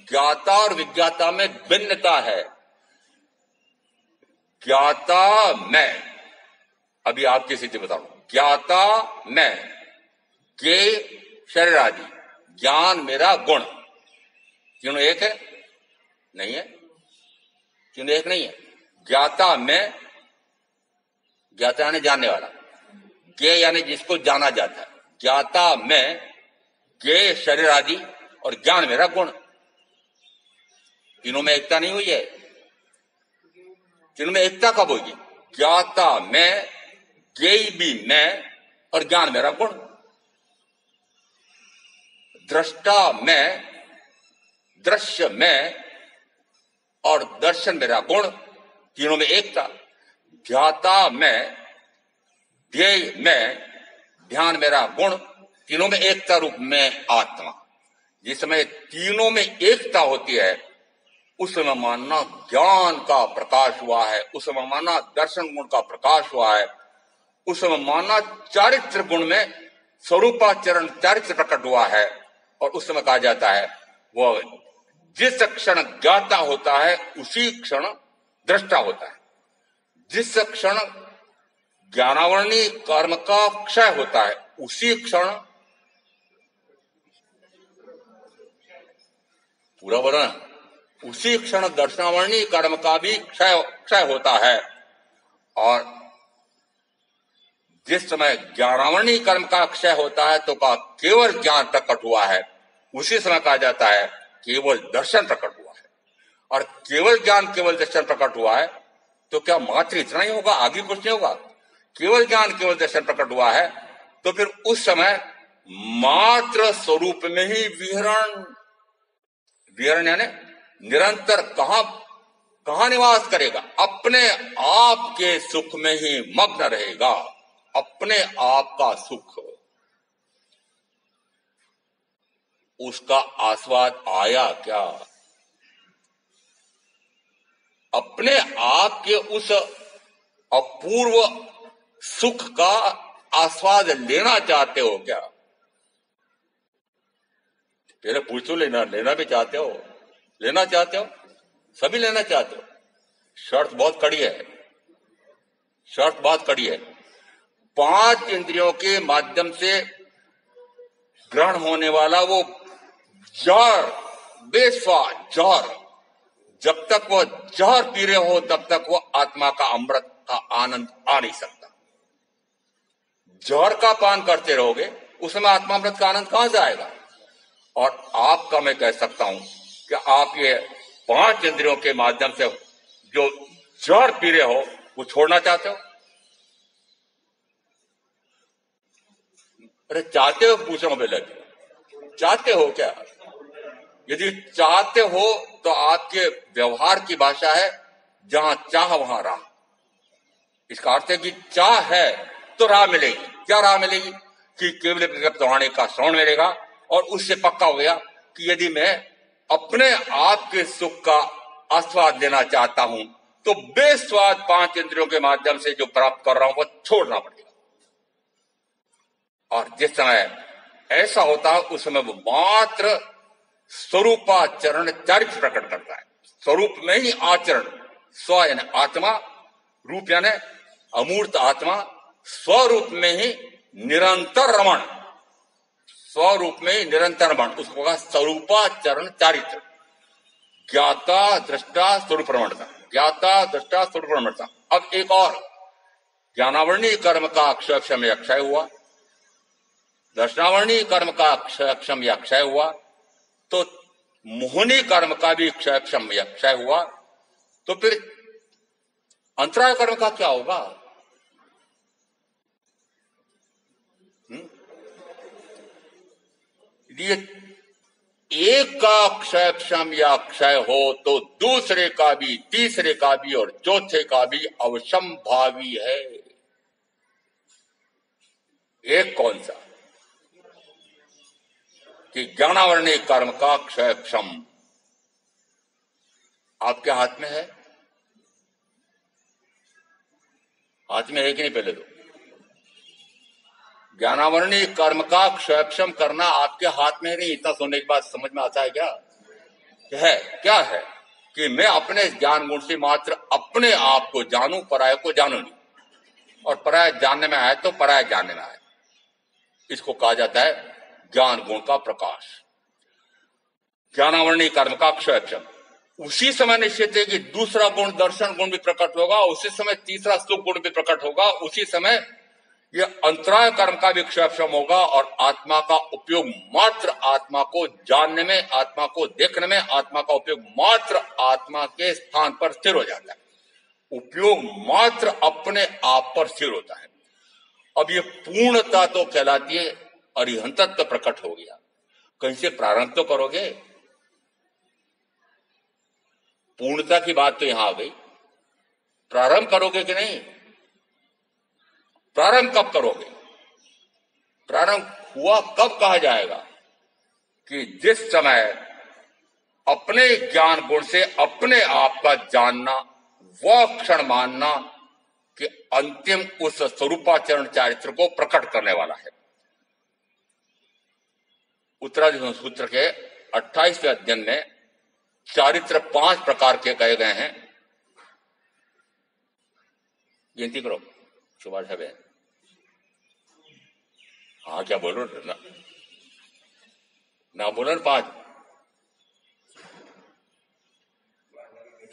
ज्ञाता और विज्ञाता में भिन्नता है। ज्ञाता मैं, अभी आपकी स्थिति बताऊं, ज्ञाता मैं, ज्ञेय शरीर आदि, ज्ञान मेरा गुण, तीनों एक है? नहीं है, तीनों एक नहीं है। ज्ञाता मैं, ज्ञाता यानी जानने वाला, ज्ञेय यानी जिसको जाना जाता है। ज्ञाता मैं, ज्ञेय शरीर आदि और ज्ञान मेरा गुण, तीनों में एकता नहीं हुई है। तीनों में एकता कब होगी? ज्ञाता मैं, ज्ञेय भी मैं और ज्ञान मेरा गुण। दृष्टा मैं, दृश्य मैं और दर्शन मेरा गुण, तीनों में एकता। ध्याता मैं, ध्येय मैं, ध्यान मेरा गुण, तीनों में एकता रूप में आत्मा। जिस समय तीनों में एकता होती है उस समय मानना ज्ञान का प्रकाश हुआ है, उस समय मानना दर्शन गुण का प्रकाश हुआ है, उस समय मानना चारित्र गुण में स्वरूपाचरण चारित्र प्रकट हुआ है। और उस समय कहा जाता है वह जिस क्षण ज्ञाता होता है उसी क्षण दृष्टा होता है। जिस क्षण ज्ञानावरणी कर्म का क्षय होता है उसी क्षण पूरा वर्णन, उसी क्षण दर्शनावरणी कर्म का भी क्षय होता है। और जिस समय ज्ञानावरणी कर्म का क्षय होता है तो का केवल ज्ञान प्रकट हुआ है, उसी समय कहा जाता है केवल दर्शन प्रकट हुआ है। और केवल ज्ञान, केवल दर्शन प्रकट हुआ है तो क्या मात्र इतना ही होगा? आगे कुछ नहीं होगा? केवल ज्ञान, केवल दर्शन प्रकट हुआ है तो फिर उस समय मात्र स्वरूप में ही विहरण यानी निरंतर कहां निवास करेगा? अपने आप के सुख में ही मग्न रहेगा। अपने आप का सुख, उसका आस्वाद आया क्या? अपने आप के उस अपूर्व सुख का आस्वाद लेना चाहते हो क्या? पहले पूछो, लेना भी चाहते हो? लेना चाहते हो? सभी लेना चाहते हो। शर्त बहुत कड़ी है, शर्त बहुत कड़ी है। 5 इंद्रियों के माध्यम से ग्रहण होने वाला वो जहर, बेस्वाद जहर, जब तक वह जहर पी रहे हो तब तक वह आत्मा का अमृत का आनंद आ नहीं सकता। जहर का पान करते रहोगे उस समय आत्मा अमृत का आनंद कहां से आएगा? और आपका मैं कह सकता हूं कि आप ये 5 इंद्रियों के माध्यम से जो जहर पी रहे हो वो छोड़ना चाहते हो? अरे चाहते हो? पूछ रहा हूं पहले, चाहते हो क्या? यदि चाहते हो तो आपके व्यवहार की भाषा है जहां चाह वहां राह। इसका अर्थ है कि चाह है तो राह मिलेगी। क्या राह मिलेगी? कि केवल प्रवाणी का श्रवण मिलेगा और उससे पक्का हो गया कि यदि मैं अपने आप के सुख का आस्वाद लेना चाहता हूं तो बेस्वाद 5 इंद्रियों के माध्यम से जो प्राप्त कर रहा हूं वह छोड़ना पड़ेगा। और जिस समय ऐसा होता है उस समय वो मात्र स्वरूपाचरण चरित्र प्रकट करता है। स्वरूप में ही आचरण, स्व यानी आत्मा, रूप यानी अमूर्त आत्मा, स्वरूप में ही निरंतर रमण, स्वरूप में ही निरंतर रमण, उसको कहा स्वरूपाचरण चारित्र, ज्ञाता दृष्टा स्वरूप रमणता, ज्ञाता दृष्टा स्वरूप रमणता। अब एक और, ज्ञानावर्णी कर्म का अक्षय क्षम या क्षय हुआ, दर्शनावर्णी कर्म का अक्षय क्षम या क्षय हुआ, तो मोहनी कर्म का भी क्षय क्षम या क्षय हुआ, तो फिर अंतराय कर्म का क्या होगा? ये एक का क्षय क्षम या क्षय हो तो दूसरे का भी, तीसरे का भी और चौथे का भी अवश्यंभावी है। एक कौन सा? कि ज्ञानावर्णी कर्म का क्षय क्षम आपके हाथ में है, हाथ में है कि नहीं? पहले तो ज्ञानावर्णी कर्म का क्षयक्षम करना आपके हाथ में नहीं। इतना सुनने के बाद समझ में आता है क्या है? क्या है कि मैं अपने ज्ञान गुण से मात्र अपने आप को जानूं, पराय को जानूं नहीं, और पराय जानने में आए तो पराय जानने में आए। इसको कहा जाता है ज्ञान गुण का प्रकाश, ज्ञानावर्णी कर्म का क्षयक्षम। उसी समय निश्चित है कि दूसरा गुण दर्शन गुण भी प्रकट होगा, उसी समय तीसरा सुख गुण भी प्रकट होगा, उसी समय ये अंतराय कर्म का भी क्षयक्षम होगा, और आत्मा का उपयोग मात्र आत्मा को जानने में, आत्मा को देखने में, आत्मा का उपयोग मात्र आत्मा के स्थान पर स्थिर हो जाता है, उपयोग मात्र अपने आप पर स्थिर होता है। अब ये पूर्णता तो कहलाती है, अरिहंतत्व तो प्रकट हो गया। कहीं से प्रारंभ तो करोगे, पूर्णता की बात तो यहां आ गई, प्रारंभ करोगे कि नहीं? प्रारंभ कब करोगे? प्रारंभ हुआ कब कहा जाएगा? कि जिस समय अपने ज्ञान गुण से अपने आप का जानना, वह क्षण मानना कि अंतिम उस स्वरूपाचरण चारित्र को प्रकट करने वाला है। उत्तराधिकरण सूत्र के 28वें अध्ययन में चारित्र 5 प्रकार के कहे गए हैं। गिनती करो सुभाष है। हाँ क्या बोलो ना बोलो 5।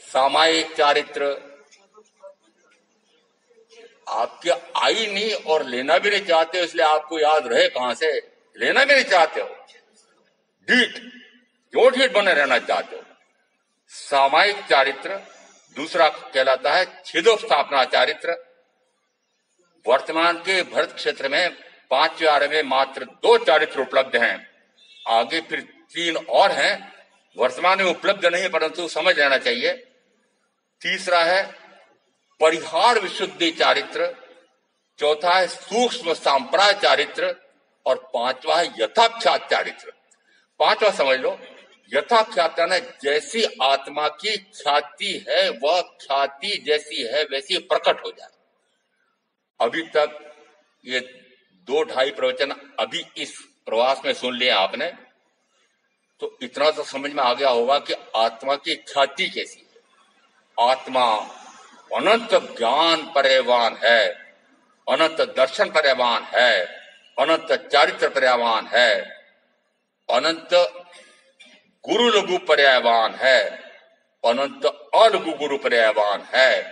सामायिक चारित्र आपके आई नहीं और लेना भी नहीं चाहते हो, इसलिए आपको याद रहे कहां से, लेना भी नहीं चाहते हो, ढीठ, क्यों ढीठ बने रहना चाहते हो। सामायिक चारित्र। दूसरा कहलाता है छिदोस्थापना चारित्र। वर्तमान के भरत क्षेत्र में 5वें आर्य में मात्र 2 चारित्र उपलब्ध हैं, आगे फिर 3 और हैं, वर्तमान में उपलब्ध नहीं परंतु समझ लेना चाहिए। तीसरा है परिहार विशुद्धि चारित्र, चौथा है सूक्ष्म सांप्राय चारित्र, और 5वां है यथाख्यात चारित्र। 5वां समझ लो, यथाख्यात है जैसी आत्मा की ख्याति है वह ख्याति जैसी है वैसी प्रकट हो जाए। अभी तक ये 2-2.5 प्रवचन अभी इस प्रवास में सुन लिया आपने, तो इतना तो समझ में आ गया होगा कि आत्मा की ख्याति कैसी है। आत्मा अनंत ज्ञान पर्यवान है, अनंत दर्शन पर्यवान है, अनंत चारित्र पर्यवान है, अनंत गुरु लघु पर्यायवान है, अनंत अलघु गुरु पर्यायवान है।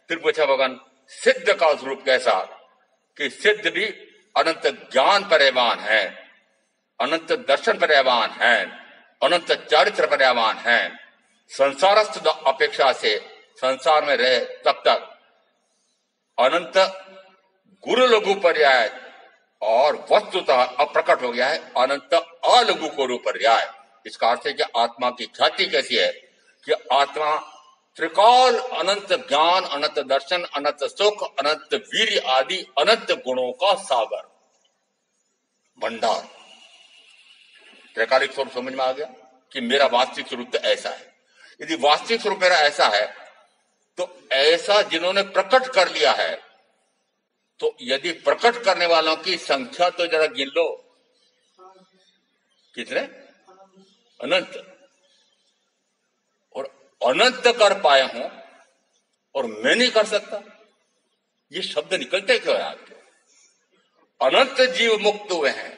फिर पूछा भगवान सिद्ध का स्वरूप कैसा, कि सिद्ध भी अनंत ज्ञान पर्यवान है, अनंत दर्शन पर्यवान है, अनंत चारित्र पर्यवान है। संसारस्थ अपेक्षा से संसार में रहे तब तक अनंत गुरु लघु पर्याय, और वस्तुतः अप्रकट हो गया है अनंत अलघु गुरु पर्याय। इसका अर्थ है कि आत्मा की ख्याति कैसी है कि आत्मा त्रिकाल अनंत ज्ञान, अनंत दर्शन, अनंत सुख, अनंत वीर्य आदि अनंत गुणों का सागर, भंडार। त्रैकालिक स्वरूप समझ में आ गया कि मेरा वास्तविक स्वरूप तो ऐसा है। यदि वास्तविक स्वरूप मेरा ऐसा है तो ऐसा जिन्होंने प्रकट कर लिया है, तो यदि प्रकट करने वालों की संख्या तो जरा गिन लो, कितने? अनंत। और अनंत कर पाए हों और मैं नहीं कर सकता, ये शब्द निकलते क्यों है आपके? अनंत जीव मुक्त हुए हैं,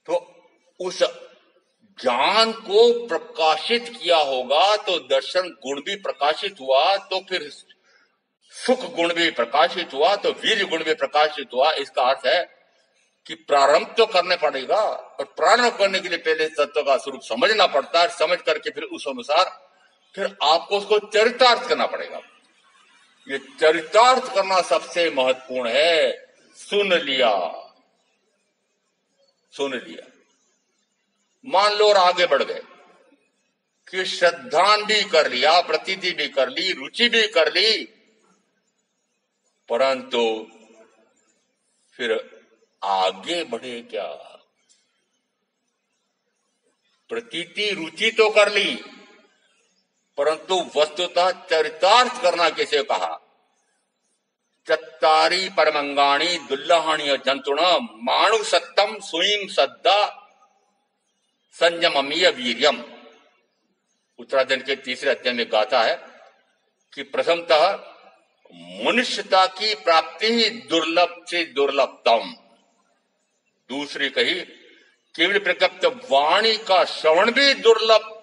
तो उस ज्ञान को प्रकाशित किया होगा तो दर्शन गुण भी प्रकाशित हुआ, तो फिर सुख गुण भी प्रकाशित हुआ, तो वीर्य गुण भी प्रकाशित हुआ। इसका अर्थ है कि प्रारंभ तो करने पड़ेगा, और प्रारंभ करने के लिए पहले तत्व का स्वरूप समझना पड़ता है। समझ करके फिर उस अनुसार फिर आपको उसको चरितार्थ करना पड़ेगा। ये चरितार्थ करना सबसे महत्वपूर्ण है। सुन लिया, सुन लिया, मान लो और आगे बढ़ गए कि श्रद्धान भी कर लिया, प्रतीति भी कर ली, रुचि भी कर ली, परंतु फिर आगे बढ़े क्या? प्रतीति रुचि तो कर ली, परंतु वस्तुतः चरितार्थ करना किसे कहा? चत्तारी परमंगाणी दुल्लहाणी जंतुण माणु सत्तम सुईम सद्दा संयममीय वीर्यम। उत्तराखंड के तीसरे अध्याय में गाथा है कि प्रथमतः मनुष्यता की प्राप्ति ही दुर्लभ से दुर्लभतम। दूसरी कही केवल प्रकप्त वाणी का श्रवण भी दुर्लभ।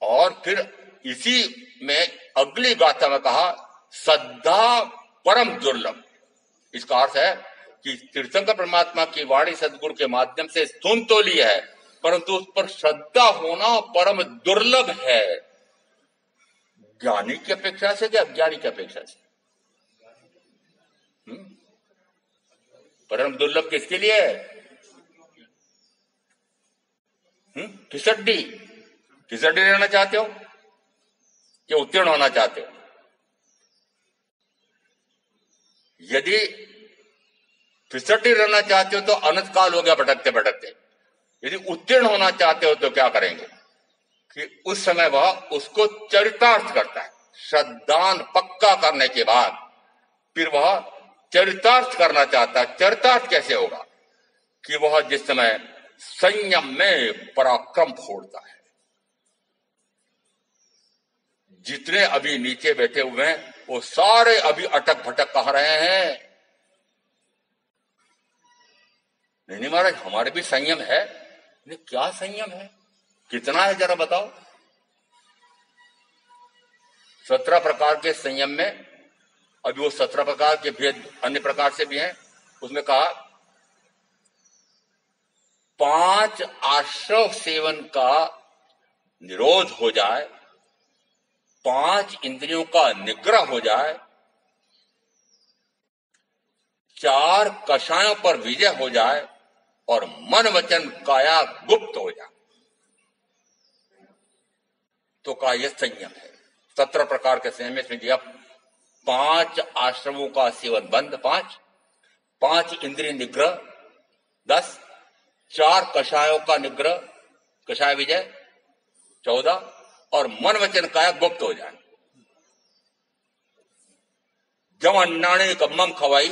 और फिर इसी में अगली गाथा में कहा श्रद्धा परम दुर्लभ। इसका अर्थ है कि तीर्थंकर परमात्मा की वाणी सद्गुरु के माध्यम से सुन तो लिया है, परंतु उस पर श्रद्धा होना परम दुर्लभ है। ज्ञानी की अपेक्षा से क्या अज्ञानी की अपेक्षा से? परम दुर्लभ किसके लिए है? फिसड्डी रहना चाहते हो कि उत्तीर्ण होना चाहते हो? यदि फिसड्डी रहना चाहते हो तो अनंत काल हो गया भटकते भटकते। यदि उत्तीर्ण होना चाहते हो तो क्या करेंगे कि उस समय वह उसको चरितार्थ करता है। श्रद्धान पक्का करने के बाद फिर वह चरितार्थ करना चाहता है। चरितार्थ कैसे होगा कि वह जिस समय संयम में पराक्रम फोड़ता है। जितने अभी नीचे बैठे हुए हैं वो सारे अभी अटक भटक कह रहे हैं, नहीं महाराज हमारे भी संयम है। नहीं, क्या संयम है? कितना है जरा बताओ। 17 प्रकार के संयम में अभी वो 17 प्रकार के भेद अन्य प्रकार से भी हैं। उसमें कहा 5 आश्रव सेवन का निरोध हो जाए, 5 इंद्रियों का निग्रह हो जाए, 4 कषायों पर विजय हो जाए और मन वचन काया गुप्त हो जाए, तो का यह संयम है। 17 प्रकार के संयम में दिया 5 आश्रमों का सेवन बंद, 5 इंद्रिय निग्रह 10, 4 कषायों का निग्रह कषाय विजय 14 और मन वचन काया गुप्त हो जाए। जब अन्नाणे कम्मम खवाई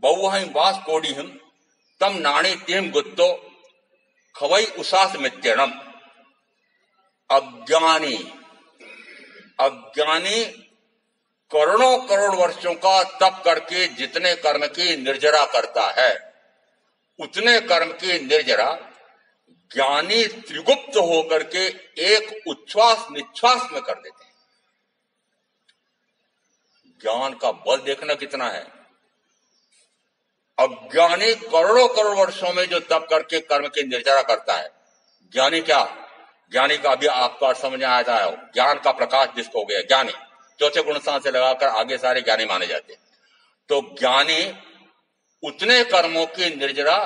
बहुहिम वास कोडिहिम तम नाणे तिम गुत्तो खवई उसास मित्यणम। अज्ञानी करोड़ों करोड़ वर्षों का तप करके जितने कर्म की निर्जरा करता है, उतने कर्म की निर्जरा ज्ञानी त्रिगुप्त होकर के एक उच्छ्वास निश्वास में कर देते हैं। ज्ञान का बल देखना कितना है। अज्ञानी करोड़ों करोड़ वर्षों में जो तप करके कर्म की निर्जरा करता है, ज्ञानी क्या? ज्ञानी का अभी आपका समझ आ जाए हो, ज्ञान का प्रकाश जिसको हो गया ज्ञानी, चौथे गुण से लगाकर आगे सारे ज्ञानी माने जाते हैं। तो ज्ञानी उतने कर्मों की निर्जरा,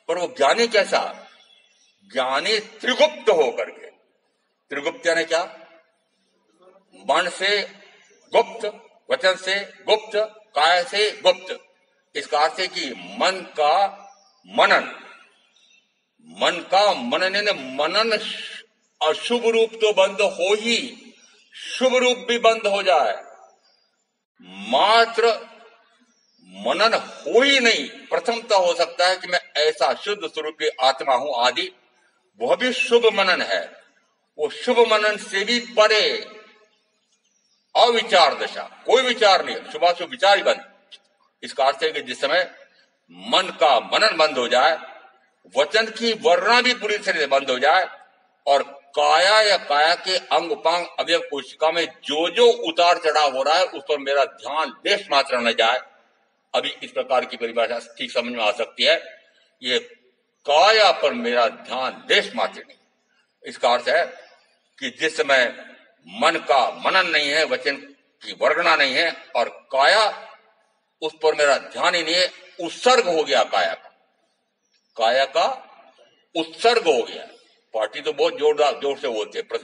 पर वो ज्ञानी कैसा? ज्ञानी त्रिगुप्त होकर के। त्रिगुप्त यानी क्या? मन से गुप्त, वचन से गुप्त, काय से गुप्त। इसका अर्थ है कि मन का मनन अशुभ रूप तो बंद हो ही, शुभ रूप भी बंद हो जाए। मात्र मनन हो ही नहीं, प्रथमतः हो सकता है कि मैं ऐसा शुद्ध स्वरूप की आत्मा हूं आदि, वह भी शुभ मनन है। वो शुभ मनन से भी परे अविचार दशा, कोई विचार नहीं, शुभाशुभ विचार ही बंद। इसका अर्थ है कि जिस समय मन का मनन बंद हो जाए, वचन की वर्णा भी पूरी तरह से बंद हो जाए, और काया या काया के अंग उपांग अवयव कोशिका में जो जो उतार चढ़ाव हो रहा है उस पर मेरा ध्यान लेश मात्र न जाए। अभी इस प्रकार की परिभाषा ठीक समझ में आ सकती है। ये काया पर मेरा ध्यान लेश मात्र नहीं। इसका अर्थ है कि जिस समय मन का मनन नहीं है, वचन की वर्णना नहीं है, और काया उस पर मेरा ध्यान ही नहीं है, उत्सर्ग हो गया काया का, काया का उत्सर्ग हो गया। पार्टी तो बहुत जोर से बोलते हैं,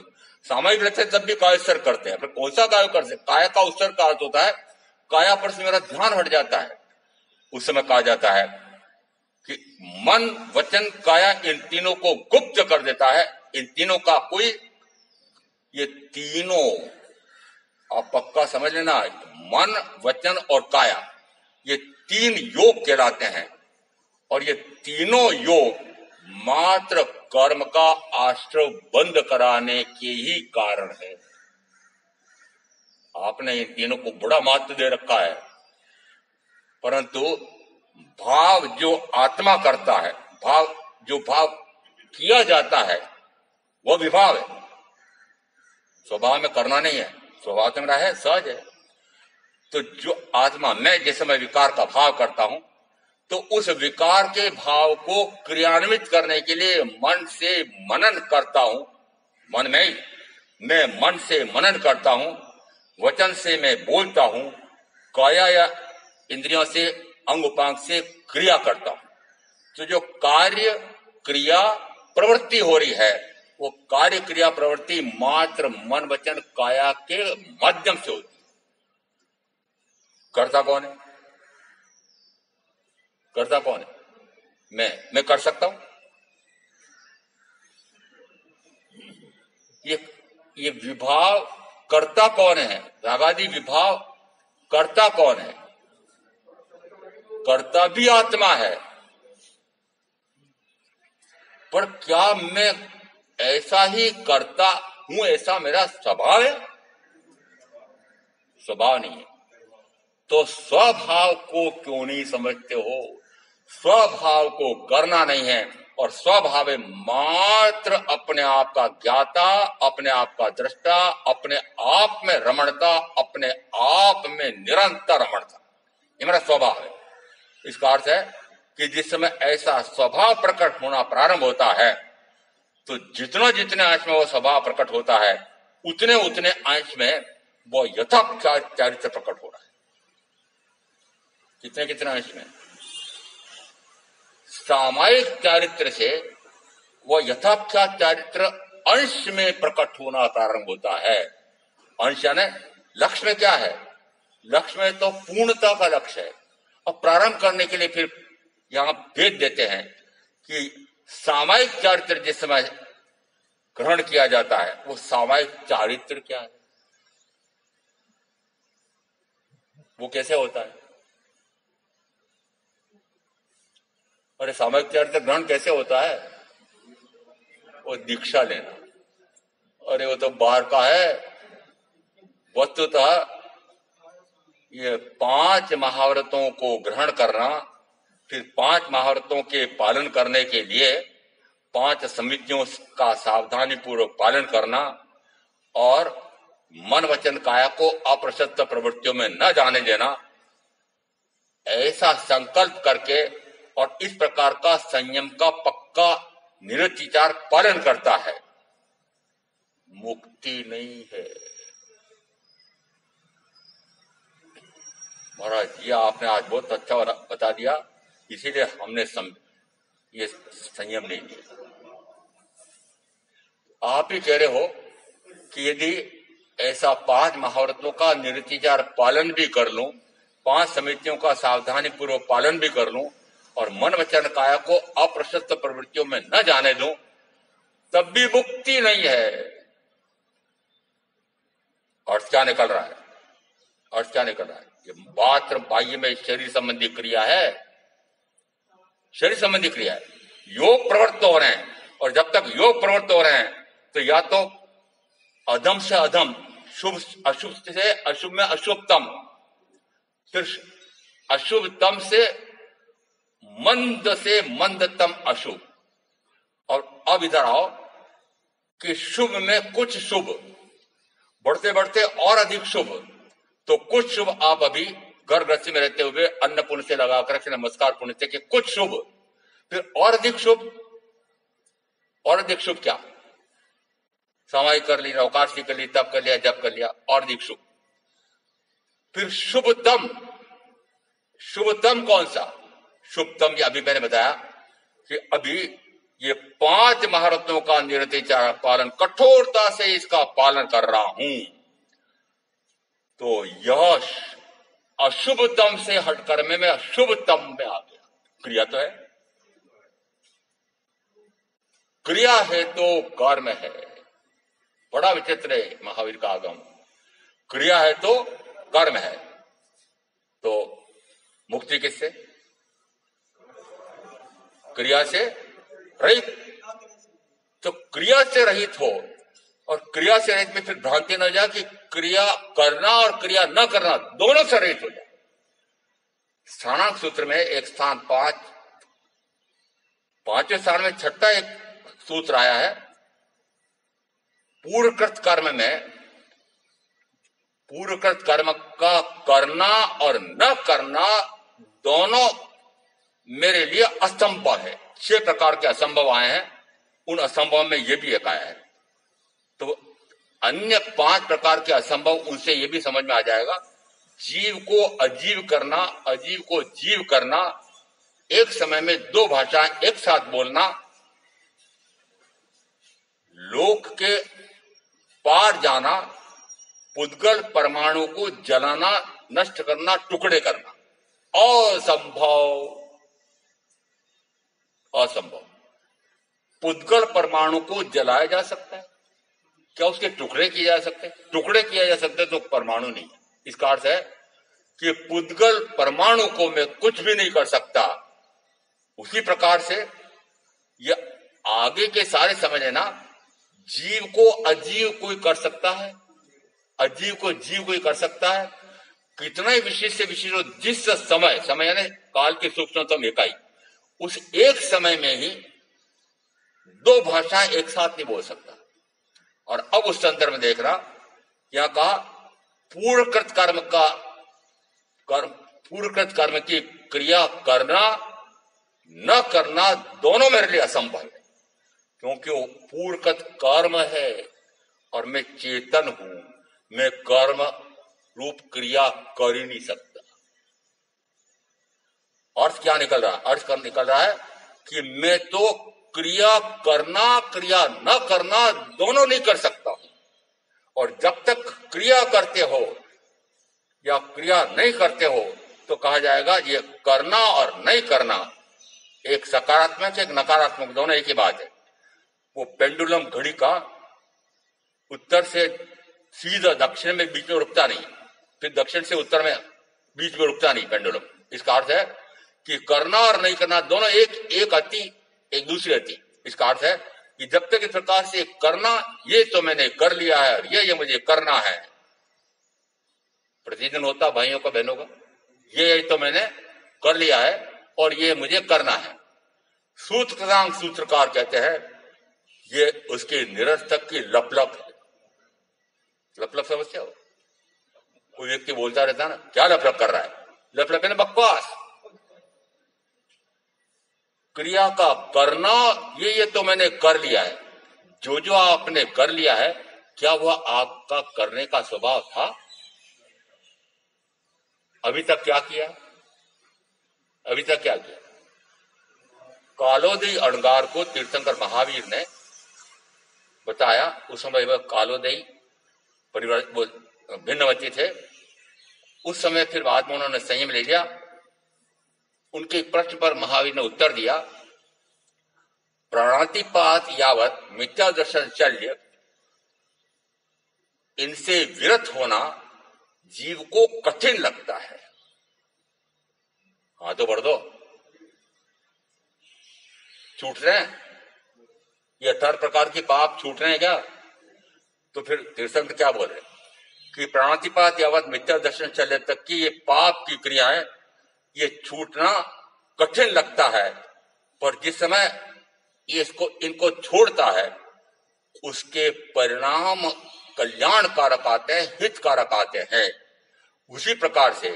सामायिक रहते हैं तब भी काय उत्सर्ग करते हैं, फिर कौन सा काय करते? काया का उत्सर्ग का अर्थ होता है काया पर से मेरा ध्यान हट जाता है। उस समय कहा जाता है कि मन वचन काया इन तीनों को गुप्त कर देता है। इन तीनों का कोई, ये तीनों आप पक्का समझ लेना, मन वचन और काया ये तीन योग कहलाते हैं, और ये तीनों योग मात्र कर्म का आश्रय बंद कराने के ही कारण है। आपने इन तीनों को बड़ा महत्व दे रखा है, परंतु भाव जो आत्मा करता है, जो भाव किया जाता है वो विभाव है, स्वभाव में करना नहीं है। स्वभाव तो मेरा है, सहज है। तो जो आत्मा, मैं जिस समय विकार का भाव करता हूं, तो उस विकार के भाव को क्रियान्वित करने के लिए मन से मनन करता हूं। मन में ही मैं मन से मनन करता हूं, वचन से मैं बोलता हूं, काया या इंद्रियों से अंग उपांग से क्रिया करता हूं। तो जो कार्य क्रिया प्रवृत्ति हो रही है, वो कार्य क्रिया प्रवृत्ति मात्र मन वचन काया के माध्यम से होती है। करता कौन है? करता कौन है? मैं कर सकता हूं। ये विभाव करता कौन है? रागादि विभाव करता कौन है? करता भी आत्मा है। पर क्या मैं ऐसा ही करता हूं, ऐसा मेरा स्वभाव है? स्वभाव नहीं है। तो स्वभाव को क्यों नहीं समझते हो? स्वभाव को करना नहीं है, और स्वभाव मात्र अपने आप का ज्ञाता, अपने आप का दृष्टा, अपने आप में रमणता, अपने आप में निरंतर रमणता, ये मेरा स्वभाव है। इसका अर्थ है कि जिस समय ऐसा स्वभाव प्रकट होना प्रारंभ होता है, तो जितना जितने अंश में वो स्वभाव प्रकट होता है, उतने उतने अंश में वो यथार्थ चारित्र प्रकट हो रहा है। कितने कितने अंश में? सामायिक चारित्र से वो यथाख्यात चारित्र अंश में प्रकट होना प्रारंभ होता है। अंश यानी लक्ष्य में क्या है? लक्ष्य में तो पूर्णता का लक्ष्य है। और प्रारंभ करने के लिए फिर यहां भेद देते हैं कि सामायिक चारित्र जिस समय ग्रहण किया जाता है, वो सामायिक चारित्र क्या है, वो कैसे होता है? अरे सामायिक चारित्र ग्रहण कैसे होता है? वो दीक्षा लेना। अरे वो तो बाहर का है। वस्तुतः ये 5 महाव्रतों को ग्रहण करना, फिर 5 महाव्रतों के पालन करने के लिए 5 समितियों का सावधानी पूर्वक पालन करना, और मन वचन काया को अप्रशस्त प्रवृत्तियों में न जाने देना, ऐसा संकल्प करके और इस प्रकार का संयम का पक्का निरतिचार पालन करता है, मुक्ति नहीं है। महाराज ये आपने आज बहुत अच्छा बता दिया, इसीलिए हमने ये संयम नहीं लिया। आप ही कह रहे हो कि यदि ऐसा 5 महाव्रतों का निरतिचार पालन भी कर लूं, 5 समितियों का सावधानी पूर्वक पालन भी कर लूं, और मन वचन काया को अप्रशस्त प्रवृत्तियों में न जाने दूं, तब भी मुक्ति नहीं है। अर्थ क्या निकल रहा है? अर्थ क्या निकल रहा है? ये मात्र बाह्य में शरीर संबंधी क्रिया है, शरीर संबंधी क्रिया है। योग प्रवृत्त हो रहे हैं, और जब तक योग प्रवृत्त हो रहे हैं तो या तो अधम से अधम शुभ अशुभ से अशुभ में अशुभतम, फिर अशुभतम से मंदतम अशुभ। और अब इधर आओ कि शुभ में कुछ शुभ, बढ़ते बढ़ते और अधिक शुभ। तो कुछ शुभ आप अभी घर गृहस्थी में रहते हुए अन्न पुण्य से लगाकर नमस्कार पुण्य से कि कुछ शुभ, फिर और अधिक शुभ। और अधिक शुभ क्या? सामायिक कर ली, अवकाश कर ली, तब कर लिया, जब कर लिया, और अधिक शुभ। फिर शुभतम। शुभतम कौन सा? शुभतम, ये अभी मैंने बताया कि अभी ये 5 महारत्नों का निरतिचार पालन, कठोरता से इसका पालन कर रहा हूं, तो यह अशुभतम से हटकर मैं अशुभतम में आ गया। क्रिया तो है, क्रिया है तो कर्म है। बड़ा विचित्र है महावीर का आगम। क्रिया है तो कर्म है। तो मुक्ति किससे? क्रिया से रहित। तो क्रिया से रहित हो, और क्रिया से रहित में फिर भ्रांति न जाए कि क्रिया करना और क्रिया न करना दोनों से रहित हो जाए। स्थानांक सूत्र में एक स्थान 5, 5वें स्थान में छठा एक सूत्र आया है। पूर्वकृत कर्म में, पूर्वकृत कर्म का करना और न करना दोनों मेरे लिए असंभव है। 6 प्रकार के असंभव आए हैं, उन असंभव में यह भी एक आया है। तो अन्य 5 प्रकार के असंभव, उनसे यह भी समझ में आ जाएगा, जीव को अजीव करना, अजीव को जीव करना, एक समय में 2 भाषाएं एक साथ बोलना, लोक के पार जाना, पुद्गल परमाणु को जलाना, नष्ट करना, टुकड़े करना, असंभव। असंभव। पुद्गल परमाणु को जलाया जा सकता है क्या? उसके टुकड़े किए जा सकते हैं? टुकड़े किए जा सकते हैं तो परमाणु नहीं है। इसका अर्थ है कि पुद्गल परमाणु को मैं कुछ भी नहीं कर सकता। उसी प्रकार से ये आगे के सारे समझ है ना, जीव को अजीव कोई कर सकता है, अजीव को जीव कोई कर सकता है। कितना ही विशेष से विशेष हो, जिस समय, समय यानी काल की सूक्ष्मतम इकाई, उस एक समय में ही 2 भाषाएं एक साथ नहीं बोल सकता। और अब उस संदर्भ में देख रहा, क्या कहा? पूर्वकृत कर्म का पूर्वकृत कर्म की क्रिया करना न करना दोनों मेरे लिए असंभव है, क्योंकि वो पूर्वकृत कर्म है और मैं चेतन हूं। मैं कर्म रूप क्रिया कर ही नहीं सकता। अर्थ क्या निकल रहा है? अर्थ निकल रहा है कि मैं तो क्रिया करना, क्रिया न करना दोनों नहीं कर सकता हूं। और जब तक क्रिया करते हो या क्रिया नहीं करते हो तो कहा जाएगा ये करना और नहीं करना एक सकारात्मक एक नकारात्मक, दोनों एक ही बात है। वो पेंडुलम घड़ी का उत्तर से सीधा दक्षिण में बीच में रुकता नहीं, फिर दक्षिण से उत्तर में बीच में रुकता नहीं पेंडुलम। इसका अर्थ है कि करना और नहीं करना दोनों एक अति, एक दूसरी अति। इसका अर्थ है कि जब तक इस प्रकार से करना, ये तो मैंने कर लिया है और ये मुझे करना है, प्रतिदिन होता भाइयों का बहनों का, ये तो मैंने कर लिया है और ये मुझे करना है। सूत्रकांक सूत्रकार कहते हैं ये उसके निरर्थक की लपलप है। लपलप समझते हो? कोई व्यक्ति बोलता रहता है ना, क्या लपलप कर रहा है? लपलप है ना बकवास। क्रिया का करना, ये तो मैंने कर लिया है। जो आपने कर लिया है, क्या वह आपका करने का स्वभाव था? अभी तक क्या किया? अभी तक क्या किया? कालोदयी अणगार को तीर्थंकर महावीर ने बताया। उस समय वह कालोदयी परिवार भिन्नवती थे। उस समय फिर बाद में उन्होंने संयम ले लिया। उनके प्रश्न पर महावीर ने उत्तर दिया, प्राणातिपात यावत मिथ्या दर्शन चल्य, इनसे विरत होना जीव को कठिन लगता है। हाँ तो बढ़ दो, छूट रहे हैं ये 18 प्रकार की पाप छूट रहे हैं क्या? तो फिर तीर्थंकर क्या बोल रहे? कि प्राणातिपात यावत मिथ्या दर्शन चले तक की ये पाप की क्रियाएं ये छूटना कठिन लगता है, पर जिस समय ये इनको छोड़ता है उसके परिणाम कल्याणकारक आते हैं, हितकारक आते हैं। उसी प्रकार से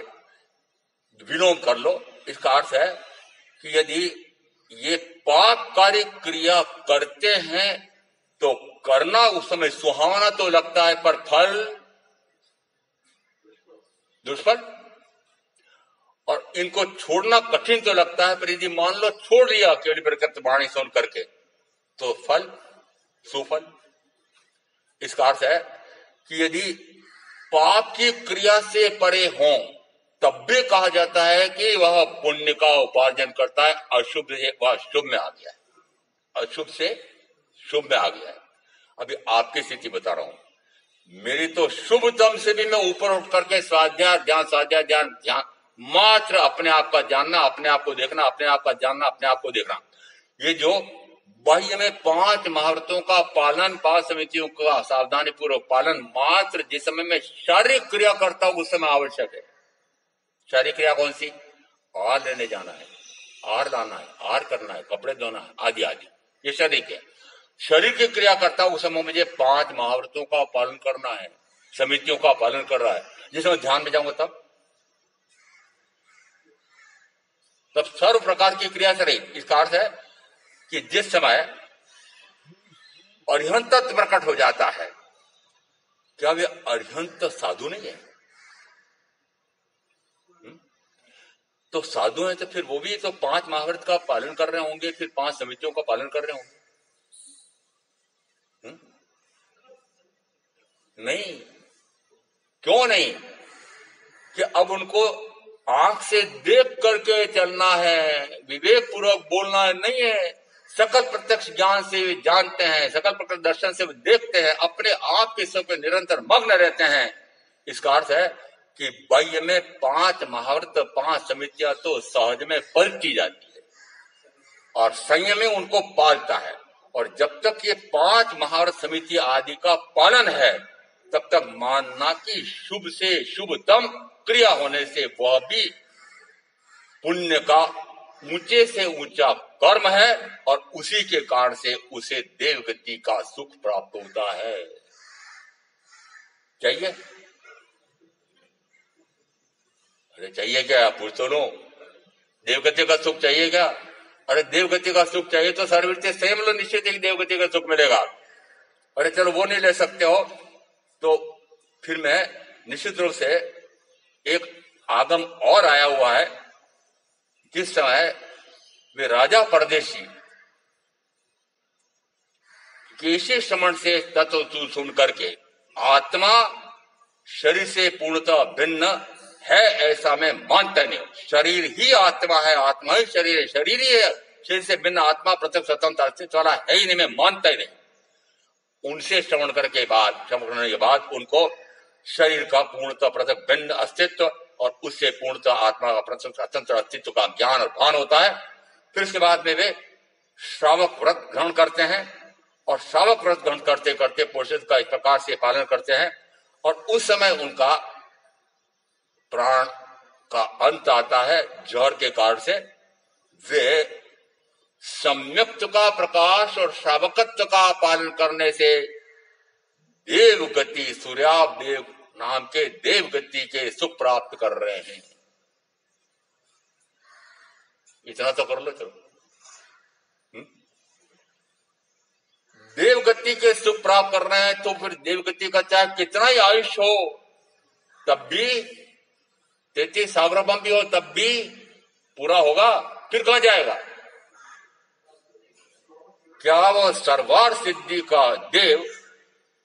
विलोम कर लो। इसका अर्थ है कि यदि ये पापकारी क्रिया करते हैं तो करना उस समय सुहावना तो लगता है, पर फल दुष्फल, और इनको छोड़ना कठिन तो लगता है, पर यदि मान लो छोड़ लिया केवल प्रकृत वाणी सुन करके तो फल सुफल। इसका अर्थ है कि यदि पाप की क्रिया से परे हों तब भी कहा जाता है कि वह पुण्य का उपार्जन करता है। अशुभ से वह शुभ में आ गया है, अशुभ से शुभ में आ गया है। अभी आपकी स्थिति बता रहा हूं। मेरी तो शुभ दम से भी मैं ऊपर उठ करके स्वाध्याय ध्यान मात्र अपने आप का जानना, अपने आप को देखना, अपने आप का जानना, अपने आप को देखना। ये जो बाह्य में 5 महाव्रतों का पालन, 5 समितियों का सावधानी पूर्वक पालन मात्र जिस समय में शारीरिक क्रिया करता हूं उस समय आवश्यक है। शारीरिक क्रिया कौन सी? आहार लेने जाना है, आहार लाना है, आहार करना है, कपड़े धोना है, आदि आदि, ये शारीरिक है। शरीर की क्रिया करता हूं उस समय मुझे 5 महाव्रतों का पालन करना है, समितियों का पालन कर रहा है। जिस समय ध्यान में जाऊंगा तब सर्व प्रकार की क्रिया शरीर। इसका अर्थ है कि जिस समय अरिहंत तत्व प्रकट हो जाता है, क्या वे अरिहंत साधु नहीं है? तो साधु हैं तो फिर वो भी तो 5 महाव्रत का पालन कर रहे होंगे, फिर 5 समितियों का पालन कर रहे होंगे। नहीं, क्यों नहीं? कि अब उनको आंख से देख करके चलना है, विवेक पूर्वक बोलना नहीं है। सकल प्रत्यक्ष ज्ञान से वे जानते हैं, सकल प्रत्यक्ष दर्शन से वे देखते हैं, अपने आप के सब निरंतर मग्न रहते हैं। इसका अर्थ है कि बाह्य में 5 महाव्रत, 5 समितियां तो सहज में पलटी जाती है और संयम में उनको पालता है। और जब तक ये 5 महाव्रत समिति आदि का पालन है तब तक मानना कि शुभ से शुभतम क्रिया होने से वह भी पुण्य का ऊंचे से ऊंचा कर्म है और उसी के कारण से उसे देवगति का सुख प्राप्त होता है। चाहिए? अरे चाहिए क्या? पूछ तो लो, देवगति का सुख चाहिए क्या? अरे देवगति का सुख चाहिए तो सर्ववृत्ति संयम लो, निश्चित है कि देवगति का सुख मिलेगा। अरे चलो वो नहीं ले सकते हो तो फिर मैं निश्चित रूप से एक आगम और आया हुआ है। जिस समय वे राजा परदेशी केशी श्रवण से तत्व सुन करके आत्मा शरीर से पूर्णतः भिन्न है ऐसा मैं मानता नहीं। शरीर ही आत्मा है, आत्मा ही शरीर है, शरीर ही है, शरीर से भिन्न आत्मा पृथक स्वतंत्र अस्तित्व वाला है ही नहीं, मैं मानता ही नहीं। उनसे श्रवण करने के बाद उनको शरीर का पूर्णतः पृथक भिन्न अस्तित्व और उससे पूर्णतः आत्मा का पृथक स्वतंत्र अस्तित्व का ज्ञान और भान होता है। फिर इसके बाद में वे श्रावक व्रत ग्रहण करते हैं और श्रावक व्रत ग्रहण करते करते पुरुषों का इस प्रकार से पालन करते हैं और उस समय उनका प्राण का अंत आता है जहर के कारण से। वे सम्यक्त का प्रकाश और श्रावकत्व का पालन करने से देव गति, सूर्यादेव नाम के देव गति के सुख प्राप्त कर रहे हैं। इतना तो कर लो चलो। देव गति के सुख प्राप्त कर रहे हैं तो फिर देव गति का चाहे कितना ही आयुष हो तब भी 33 सागरबम भी हो तब भी पूरा होगा, फिर कहां जाएगा? क्या वो सर्वार सिद्धि का देव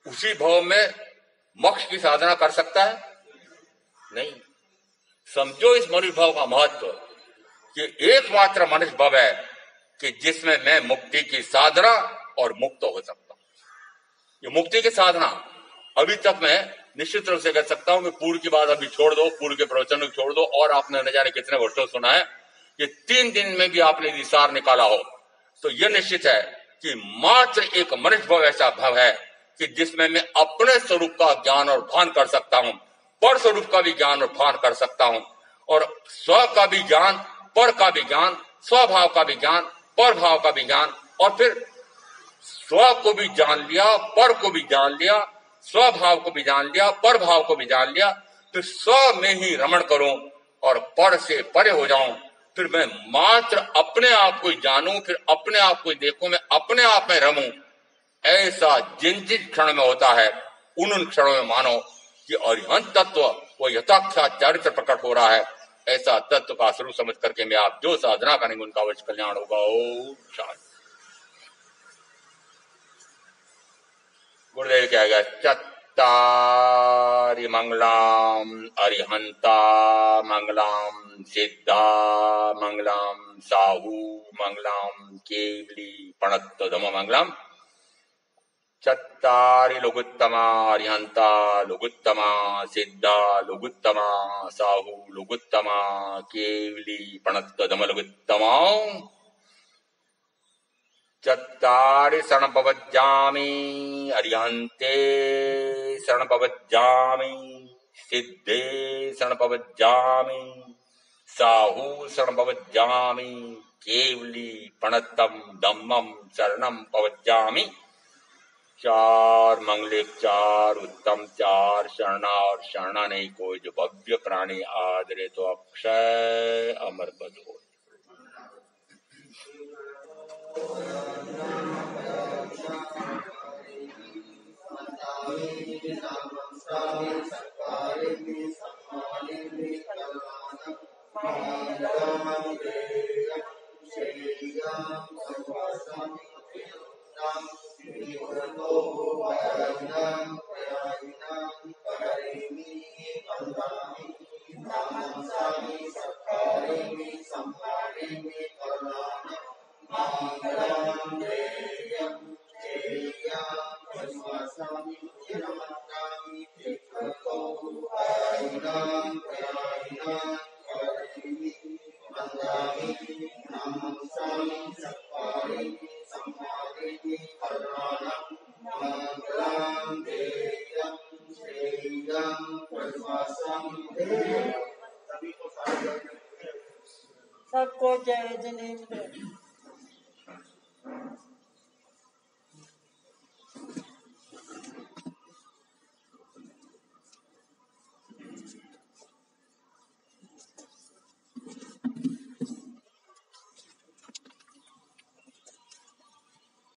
उसी भाव में मोक्ष की साधना कर सकता है? नहीं। समझो इस मनुष्य भाव का महत्व कि एकमात्र मनुष्य भाव है कि जिसमें मैं मुक्ति की साधना और मुक्त हो सकता हूं। ये मुक्ति की साधना अभी तक मैं निश्चित रूप से कह सकता हूं कि पूर्व की बात अभी छोड़ दो, पूर्व के प्रवचन को छोड़ दो और आपने न जाने कितने वर्षों सुना है। ये 3 दिन में भी आपने विचार निकाला हो तो यह निश्चित है कि मात्र एक मनुष्य भाव ऐसा भाव है कि जिसमें मैं अपने स्वरूप का ज्ञान और भान कर सकता हूं, पर स्वरूप का भी ज्ञान और भान कर सकता हूं, और स्व का भी ज्ञान, पर का भी ज्ञान, स्वभाव का भी ज्ञान, पर भाव का भी ज्ञान, और फिर स्व को भी जान लिया, पर को भी जान लिया, स्वभाव को भी जान लिया, पर भाव को भी जान लिया, फिर स्व में ही रमण करूं और पर से परे हो जाऊं। फिर मैं मात्र अपने आप को जानूं, फिर अपने आप को देखूं, मैं अपने आप में रमूं। ऐसा जिन जिन क्षण में होता है उन क्षणों में मानो कि अरिहंत तत्व वो यथाख्यात चरित्र प्रकट हो रहा है। ऐसा तत्व का स्वरूप समझ करके मैं आप जो साधना करेंगे उनका अवश्य कल्याण होगा। ओम शांति। गुरुदेव क्या गया, चत्तारि मंगलाम अरिहंता मंगलाम सिद्धा मंगलाम साहू मंगलाम केवली पणत्त धम मंगलम। चत्तारि लघुत्तमा अरिहंता लघुत्तमा सिद्धा लघुत्तमा साहू लघुत्तमा केवली पणत्त धम लघुत्तमा। चत्तारि शरणपवज्जामि अरिहन्ते शरणपवज्जामि सिद्धे शरणपवज्जामि साहू शरणपवज्जामि केवली पणत्तम धम्मम शरणम पवज्जामि। चार मंगलिक, चार उत्तम, चार शरणा, और शरणा नहीं कोई जो भव्य प्राणी आदरे तो अक्षय अमर पद हो। सबको जय जिनेंद्र।